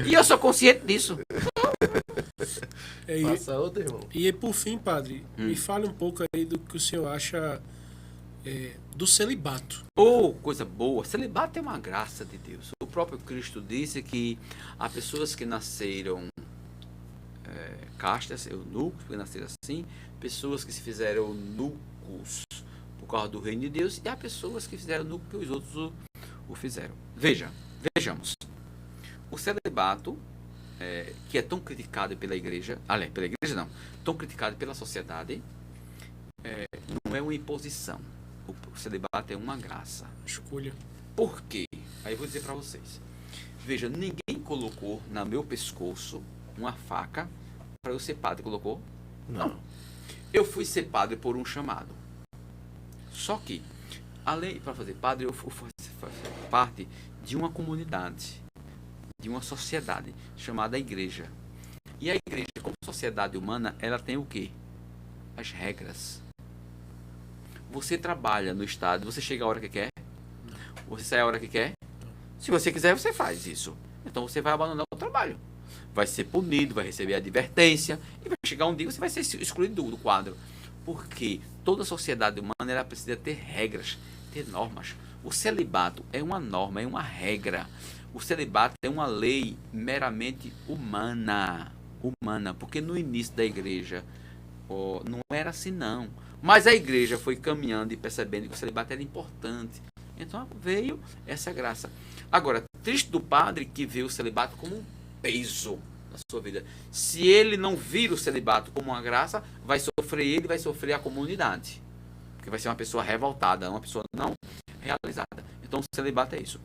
Speaker 3: E eu sou consciente disso.
Speaker 1: Passa outro, irmão.
Speaker 4: E por fim, padre, me fale um pouco aí do que o senhor acha do celibato.
Speaker 3: Coisa boa. Celibato é uma graça de Deus. O próprio Cristo disse que há pessoas que nasceram castas, eunucos, que nasceram assim, pessoas que se fizeram eunucos por causa do reino de Deus, e há pessoas que fizeram eunucos porque os outros o fizeram. Vejamos. O celibato, que é tão criticado pela igreja, pela igreja não, tão criticado pela sociedade, não é uma imposição. O celibato é uma graça.
Speaker 4: Escolha.
Speaker 3: Por quê? Aí eu vou dizer para vocês. Veja, ninguém colocou no meu pescoço uma faca para eu ser padre. Colocou? Não. Eu fui ser padre por um chamado. Só que, além para fazer padre, eu fui parte de uma comunidade, de uma sociedade chamada igreja. E a igreja, como sociedade humana, ela tem o quê? As regras. Você trabalha no estado, você chega a hora que quer? Você sai a hora que quer? Se você quiser, você faz isso. Então você vai abandonar o trabalho. Vai ser punido, vai receber advertência e vai chegar um dia que você vai ser excluído do quadro. Porque toda sociedade humana ela precisa ter regras, ter normas. O celibato é uma norma, é uma regra. O celibato é uma lei meramente humana. humana, porque no início da igreja não era assim não. Mas a igreja foi caminhando e percebendo que o celibato era importante. Então veio essa graça. Agora, triste do padre que vê o celibato como um peso na sua vida. Se ele não vir o celibato como uma graça, vai sofrer ele, vai sofrer a comunidade. Porque vai ser uma pessoa revoltada, uma pessoa não realizada. Então o celibato é isso.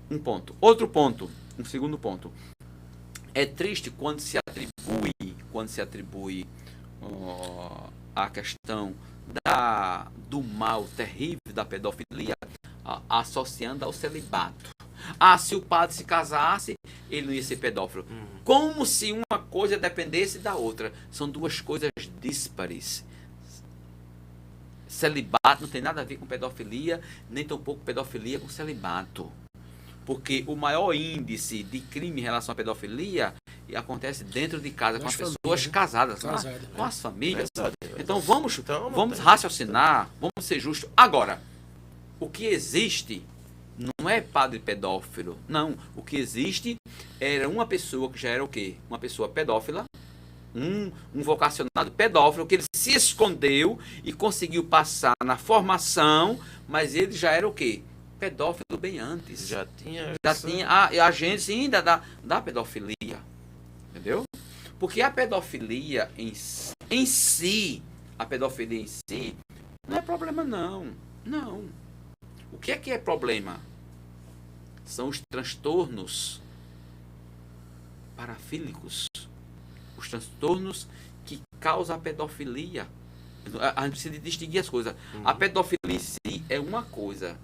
Speaker 3: Um ponto. Outro ponto, um segundo ponto. É triste quando se atribui a questão do mal terrível da pedofilia associando ao celibato. Se o padre se casasse, ele não ia ser pedófilo. Como se uma coisa dependesse da outra. São duas coisas díspares. Celibato não tem nada a ver com pedofilia, nem tampouco pedofilia com celibato. Porque o maior índice de crime em relação à pedofilia acontece dentro de casa, com as pessoas casadas, com as famílias. Então vamos raciocinar, vamos ser justos. Agora, o que existe não é padre pedófilo, não. O que existe era uma pessoa que já era o quê? Uma pessoa pedófila, um vocacionado pedófilo, que ele se escondeu e conseguiu passar na formação, mas ele já era o quê? Pedófilo bem antes.
Speaker 1: Já tinha
Speaker 3: a agência ainda da pedofilia. Entendeu? Porque a pedofilia em si, não é problema não. Não. O que é problema? São os transtornos parafílicos. Os transtornos que causam a pedofilia. A gente precisa distinguir as coisas. A pedofilia em si é uma coisa.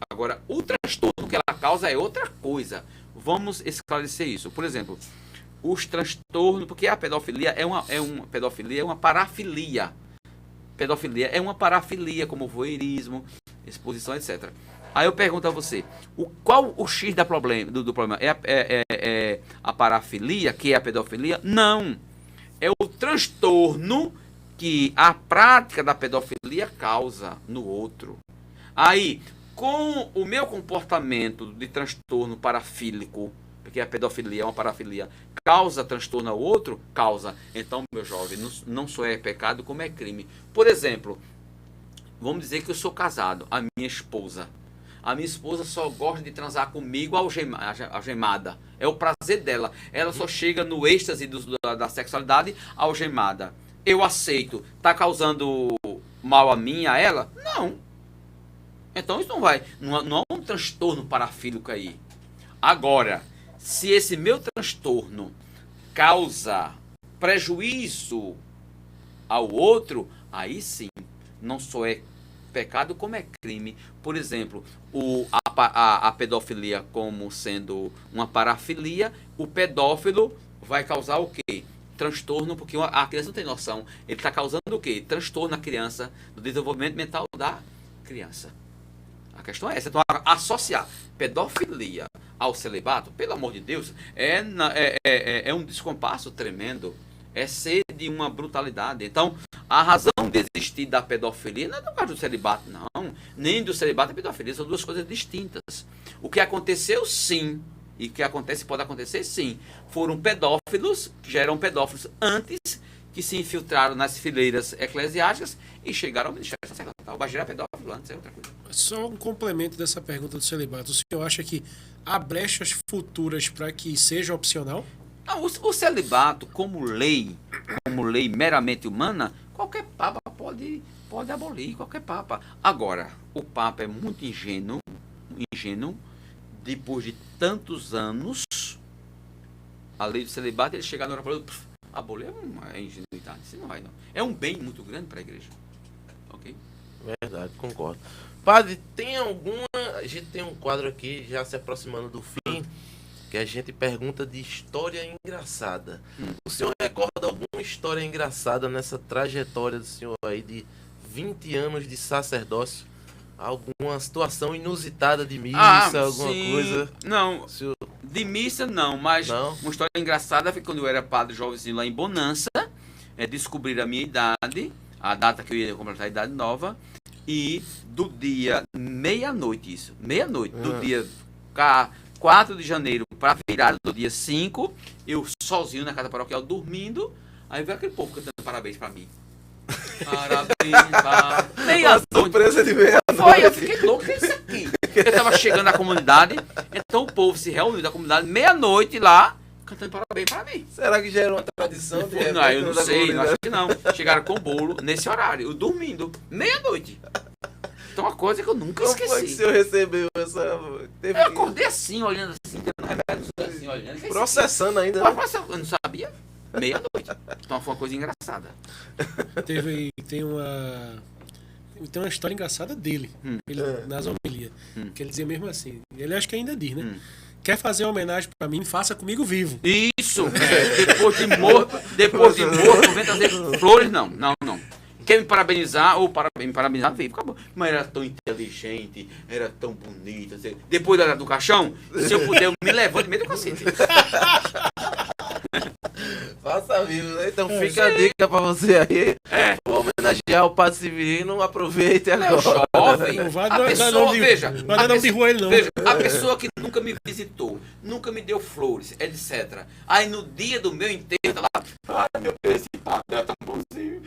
Speaker 3: Agora, o transtorno que ela causa é outra coisa. Vamos esclarecer isso. Por exemplo, os transtornos, porque a pedofilia é uma parafilia. Pedofilia é uma parafilia, como voyeurismo, exposição, etc. Aí eu pergunto a você, qual o X do problema? É a parafilia, que é a pedofilia? Não. É o transtorno que a prática da pedofilia causa no outro. Aí, com o meu comportamento de transtorno parafílico, porque a pedofilia é uma parafilia, causa transtorno ao outro? Causa. Então, meu jovem, não só é pecado, como é crime. Por exemplo, vamos dizer que eu sou casado, a minha esposa só gosta de transar comigo algemada. É o prazer dela. Ela só chega no êxtase da sexualidade algemada. Eu aceito. Está causando mal a mim, a ela? Não. Então isso não há um transtorno parafílico aí. Agora, se esse meu transtorno causa prejuízo ao outro, aí sim, não só é pecado, como é crime. Por exemplo, a pedofilia como sendo uma parafilia, o pedófilo vai causar o quê? Transtorno, porque a criança não tem noção. Ele está causando o quê? Transtorno na criança, no desenvolvimento mental da criança. A questão é essa. Então, associar pedofilia ao celibato, pelo amor de Deus, é um descompasso tremendo. É ser de uma brutalidade. Então, a razão de existir da pedofilia não é do caso do celibato, não. Nem do celibato e pedofilia. São duas coisas distintas. O que aconteceu, sim, e o que pode acontecer, sim, foram pedófilos, que já eram pedófilos antes, que se infiltraram nas fileiras eclesiásticas e chegaram ao ministério sacerdotal. Mas já era pedófilo antes, é outra coisa.
Speaker 4: Só um complemento dessa pergunta do celibato. O senhor acha que há brechas futuras para que seja opcional?
Speaker 3: Não, o celibato, como lei meramente humana, qualquer papa pode abolir, qualquer papa. Agora, o papa é muito ingênuo, depois de tantos anos, a lei do celibato, ele chegar no hora e falar, abolir é ingenuidade, isso não vai não. É um bem muito grande para a igreja. Ok?
Speaker 1: Verdade, concordo. Padre, a gente tem um quadro aqui, já se aproximando do fim, que a gente pergunta de história engraçada. O senhor recorda alguma história engraçada nessa trajetória do senhor aí de 20 anos de sacerdócio? Alguma situação inusitada de missa, alguma
Speaker 3: sim.
Speaker 1: coisa?
Speaker 3: Não,
Speaker 1: Senhor...
Speaker 3: de missa não, mas uma história engraçada foi quando eu era padre jovenzinho lá em Bonança, descobrir a minha idade, a data que eu ia completar a idade nova, e do dia meia-noite, do dia 4 de janeiro para a virada do dia 5, eu sozinho na casa paroquial dormindo, aí veio aquele povo cantando parabéns para mim. Parabéns, meia-noite.
Speaker 1: Surpresa de meia-noite.
Speaker 3: Foi, eu fiquei louco, o que é isso aqui? Eu tava chegando na comunidade, então o povo se reuniu da comunidade, meia-noite lá, cantando parabéns para mim.
Speaker 1: Será que já era uma tradição?
Speaker 3: Não, eu não sei, não acho que não. Chegaram com bolo nesse horário, eu dormindo, meia-noite. Então uma coisa que eu nunca
Speaker 1: Como foi que o
Speaker 3: esqueci.
Speaker 1: senhor recebeu essa...
Speaker 3: Eu acordei assim, olhando assim, assim, olhando.
Speaker 1: Processando ainda.
Speaker 3: Mas eu não sabia, meia-noite. Então foi uma coisa engraçada.
Speaker 4: Tem uma história engraçada dele, ele, nas homilias, que ele dizia mesmo assim, ele acho que ainda diz, né? Quer fazer uma homenagem pra mim, faça comigo vivo.
Speaker 3: Isso! Depois de morto, não vem trazer flores, não. Quer me parabenizar, ou me parabenizar, vivo, acabou. Mas era tão inteligente, era tão bonita. Assim. Depois do caixão, se eu puder, eu me levanto de meio do cacete.
Speaker 1: Faça vivo, né? Então fica a dica pra você aí. Vou homenagear o Padre Severino, aproveite agora.
Speaker 3: Jovem,
Speaker 4: Não vai
Speaker 3: a pessoa, veja,
Speaker 4: vai dar nome de rua ele não.
Speaker 3: veja, a pessoa que nunca me visitou, nunca me deu flores, etc. Aí no dia do meu enterro, tá lá, ai meu Deus, esse padre é tão bonzinho.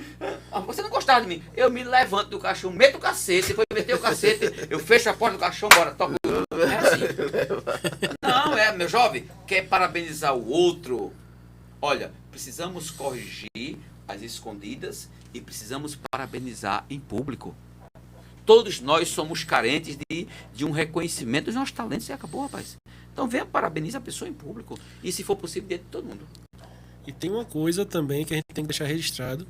Speaker 3: Você não gostava de mim? Eu me levanto do caixão, meto o cacete, depois meter o cacete, eu fecho a porta do caixão, bora, toca. É assim. Não, meu jovem, quer parabenizar o outro. Olha, precisamos corrigir as escondidas e precisamos parabenizar em público. Todos nós somos carentes de um reconhecimento dos nossos talentos e acabou, rapaz. Então venha parabenizar a pessoa em público. E se for possível, dentro de todo mundo.
Speaker 4: E tem uma coisa também que a gente tem que deixar registrado,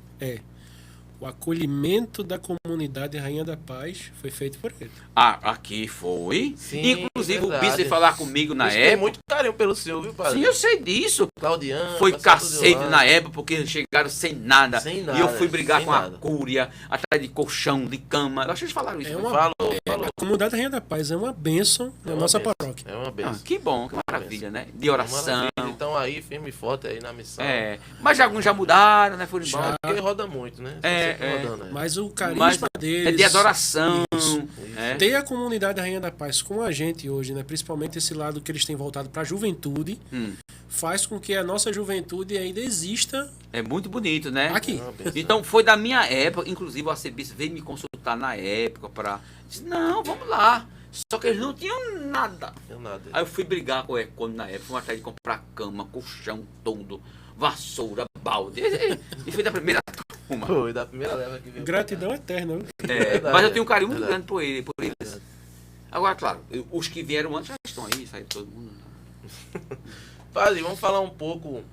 Speaker 4: o acolhimento da comunidade Rainha da Paz foi feito por ele.
Speaker 3: Aqui foi.
Speaker 1: Sim,
Speaker 3: Inclusive
Speaker 1: verdade.
Speaker 3: o bispo veio falar comigo na
Speaker 1: Tem
Speaker 3: época.
Speaker 1: muito carinho pelo senhor, viu, Padre?
Speaker 3: Sim, eu sei disso.
Speaker 1: Claudiano.
Speaker 3: Foi
Speaker 1: pessoal tudo
Speaker 3: cacete
Speaker 1: lá.
Speaker 3: na época, porque chegaram sem nada.
Speaker 1: Sem
Speaker 3: E
Speaker 1: nada,
Speaker 3: eu fui brigar
Speaker 1: sem
Speaker 3: com
Speaker 1: nada.
Speaker 3: a cúria, atrás de colchão, de cama. Eu acho que eles falaram isso.
Speaker 4: É
Speaker 3: né?
Speaker 4: uma-
Speaker 1: Falou.
Speaker 4: A comunidade Rainha da Paz é uma bênção na
Speaker 1: uma
Speaker 4: nossa
Speaker 1: bênção.
Speaker 4: paróquia.
Speaker 1: É uma
Speaker 3: Ah,
Speaker 1: benção.
Speaker 3: que bom, que maravilha, né? De oração.
Speaker 1: Então aí, firme e forte aí na missão.
Speaker 3: Mas alguns já mudaram, né? Foram embora.
Speaker 1: Porque roda muito, né?
Speaker 3: É,
Speaker 1: Só sempre rodando, né?
Speaker 4: Mas o carisma deles...
Speaker 3: É de adoração.
Speaker 4: Isso.
Speaker 3: É.
Speaker 4: Ter a comunidade Rainha da Paz com a gente hoje, né? Principalmente esse lado que eles têm voltado para a juventude, faz com que a nossa juventude ainda exista
Speaker 3: É muito bonito, né?
Speaker 4: aqui.
Speaker 1: É uma benção.
Speaker 3: Então foi da minha época, inclusive o arcebispo veio me consultar na época para disse, não, vamos lá. Só que eles não tinham nada.
Speaker 1: Não nada.
Speaker 3: Aí eu fui brigar com o Econe na época, fui atrás de comprar cama, colchão, todo, vassoura, balde. E foi da primeira turma.
Speaker 1: Foi da primeira leva que veio.
Speaker 4: Gratidão eterna. Viu?
Speaker 1: Verdade,
Speaker 3: Mas eu tenho um carinho muito
Speaker 1: verdade.
Speaker 3: grande por eles. Agora, claro, os que vieram antes já estão aí, saiu todo mundo.
Speaker 1: Padre, vamos falar um pouco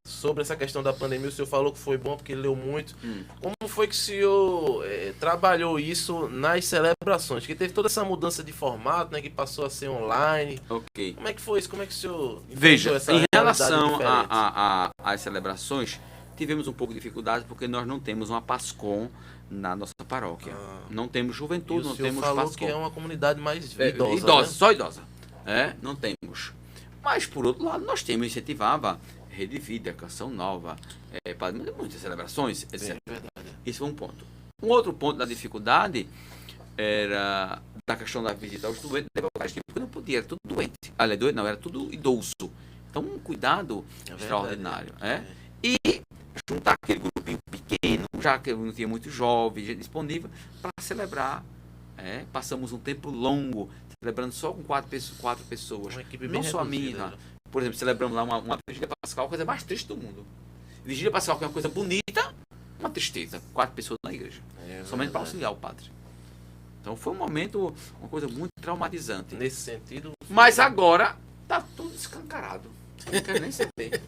Speaker 1: sobre essa questão da pandemia. O senhor falou que foi bom porque leu muito. Como foi que o senhor trabalhou isso nas celebrações? Que teve toda essa mudança de formato, né? Que passou a ser online.
Speaker 3: Ok.
Speaker 1: Como é que foi isso? Como é que o senhor
Speaker 3: Veja,
Speaker 1: enfrentou essa
Speaker 3: em
Speaker 1: realidade
Speaker 3: relação
Speaker 1: diferente?
Speaker 3: às celebrações, tivemos um pouco de dificuldade porque nós não temos uma PASCOM na nossa paróquia. Não temos
Speaker 1: E
Speaker 3: juventude,
Speaker 1: o
Speaker 3: não
Speaker 1: senhor
Speaker 3: temos
Speaker 1: falou
Speaker 3: PASCOM.
Speaker 1: que é uma comunidade mais
Speaker 3: É,
Speaker 1: idosa,
Speaker 3: idosa,
Speaker 1: né?
Speaker 3: só idosa. Não temos. Mas, por outro lado, nós temos, incentivava Rede Vida, Canção Nova, muitas celebrações, etc.
Speaker 1: Sim, verdade.
Speaker 3: Isso foi um ponto. Um outro ponto da dificuldade era da questão da visita aos doentes, porque não podia, era tudo doente. Aliás, doente não, era tudo idoso. Então, um cuidado
Speaker 1: verdade,
Speaker 3: extraordinário. E juntar aquele grupinho pequeno, já que não tinha muito jovem, gente disponível, para celebrar. Passamos um tempo longo celebrando só com quatro pessoas.
Speaker 1: Uma equipe bem
Speaker 3: Não só a
Speaker 1: reduzida,
Speaker 3: minha.
Speaker 1: né?
Speaker 3: Por exemplo, celebramos lá uma Vigília Pascal, a coisa mais triste do mundo. Vigília Pascal, que é uma coisa bonita, uma tristeza. 4 pessoas na igreja. Somente para auxiliar o padre. Então foi um momento, uma coisa muito traumatizante.
Speaker 1: Nesse sentido,
Speaker 3: Mas agora tá tudo escancarado. Não quero nem saber.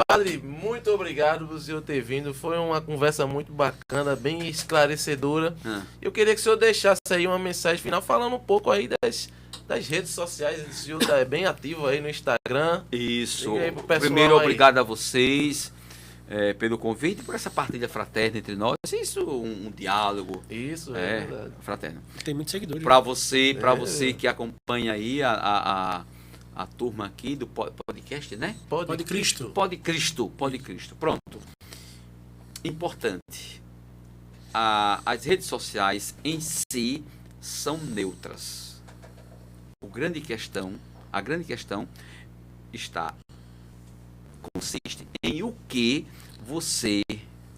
Speaker 1: Padre, muito obrigado por o senhor ter vindo. Foi uma conversa muito bacana, bem esclarecedora. Eu queria que o senhor deixasse aí uma mensagem final, falando um pouco aí das redes sociais. O senhor é bem ativo aí no Instagram.
Speaker 3: Isso.
Speaker 1: Diga aí pro pessoal
Speaker 3: Primeiro,
Speaker 1: aí.
Speaker 3: obrigado a vocês pelo convite, por essa partilha fraterna entre nós. Isso, um diálogo
Speaker 1: Isso, é verdade.
Speaker 3: fraterno.
Speaker 4: Tem muitos seguidores.
Speaker 3: Para você que acompanha aí a turma aqui do podcast, né?
Speaker 4: Pode Cristo.
Speaker 3: Pode Cristo. Pronto. Importante. As redes sociais em si são neutras. a grande questão consiste em o que você,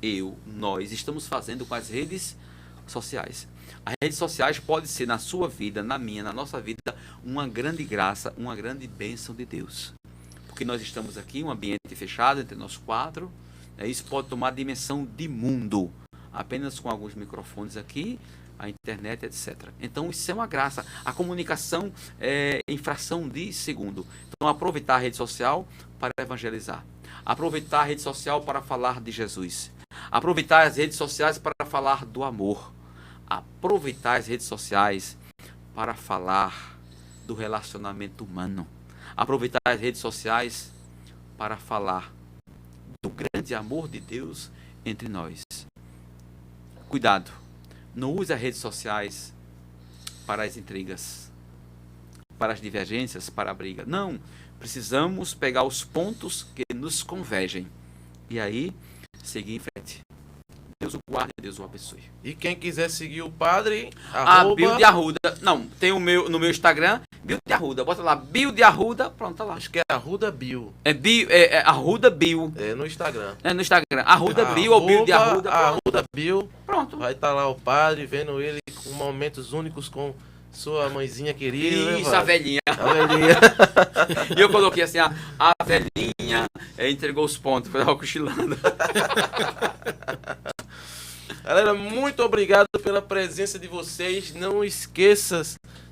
Speaker 3: eu, nós estamos fazendo com as redes sociais. As redes sociais podem ser na sua vida, na minha, na nossa vida, uma grande graça, uma grande bênção de Deus. Porque nós estamos aqui em um ambiente fechado entre nós quatro, né? Isso pode tomar dimensão de mundo, apenas com alguns microfones aqui, a internet, etc. Então isso é uma graça. A comunicação é em fração de segundo. Então aproveitar a rede social para evangelizar. Aproveitar a rede social para falar de Jesus. Aproveitar as redes sociais para falar do amor. Aproveitar as redes sociais para falar do relacionamento humano. Aproveitar as redes sociais para falar do grande amor de Deus entre nós. Cuidado. Não use as redes sociais para as intrigas, para as divergências, para a briga. Não. Precisamos pegar os pontos que nos convergem. E aí, seguir em frente. Deus o guarde, Deus o abençoe.
Speaker 1: E quem quiser seguir o padre,
Speaker 3: Bio de Arruda. Não, tem no meu Instagram, Bio de Arruda. Bota lá, Bio de Arruda, pronto, tá lá.
Speaker 1: Acho que é Arruda Bio.
Speaker 3: É Arruda Bio.
Speaker 1: É no Instagram.
Speaker 3: É no Instagram. Arruda Bio ou Bio de Arruda.
Speaker 1: Arruda Bio.
Speaker 3: Pronto.
Speaker 1: Vai estar lá o padre, vendo ele com momentos únicos com sua mãezinha querida.
Speaker 3: Isso, a velhinha.
Speaker 1: A velhinha.
Speaker 3: E eu coloquei assim, a velhinha entregou os pontos, foi lá cochilando.
Speaker 1: Galera, muito obrigado pela presença de vocês. Não esqueça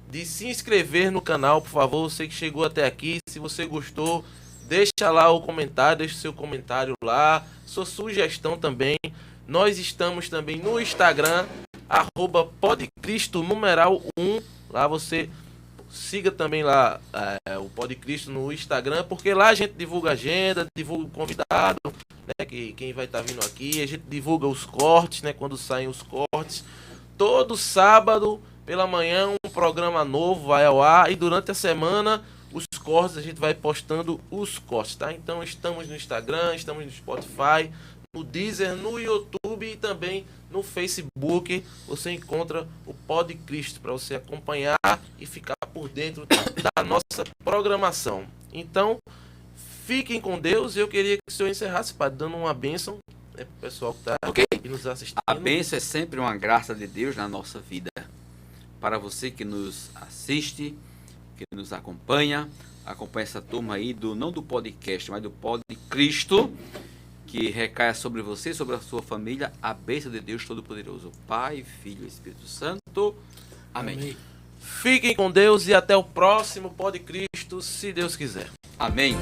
Speaker 1: de se inscrever no canal, por favor. Você que chegou até aqui, se você gostou, deixa lá o comentário, deixa o seu comentário lá, sua sugestão também. Nós estamos também no Instagram, @podcristo1. Lá você siga também lá o Podcristo no Instagram, porque lá a gente divulga a agenda, divulga o convidado, né, quem vai estar vindo aqui, a gente divulga os cortes, né, quando saem os cortes. Todo sábado pela manhã um programa novo vai ao ar e durante a semana os cortes a gente vai postando os cortes, tá? Então estamos no Instagram, estamos no Spotify, no Deezer, no YouTube e também no Facebook. Você encontra o Podcristo para você acompanhar e ficar por dentro da nossa programação. Então, fiquem com Deus. Eu queria que o senhor encerrasse, padre, dando uma bênção, né, para o pessoal que está aqui nos assistindo.
Speaker 3: A bênção é sempre uma graça de Deus na nossa vida. Para você que nos assiste, que nos acompanha essa turma aí, não do podcast, mas do Podcristo, que recaia sobre você, sobre a sua família, a bênção de Deus Todo-Poderoso, Pai, Filho e Espírito Santo. Amém.
Speaker 4: Amém.
Speaker 1: Fiquem com Deus e até o próximo Podcristo, se Deus quiser.
Speaker 3: Amém.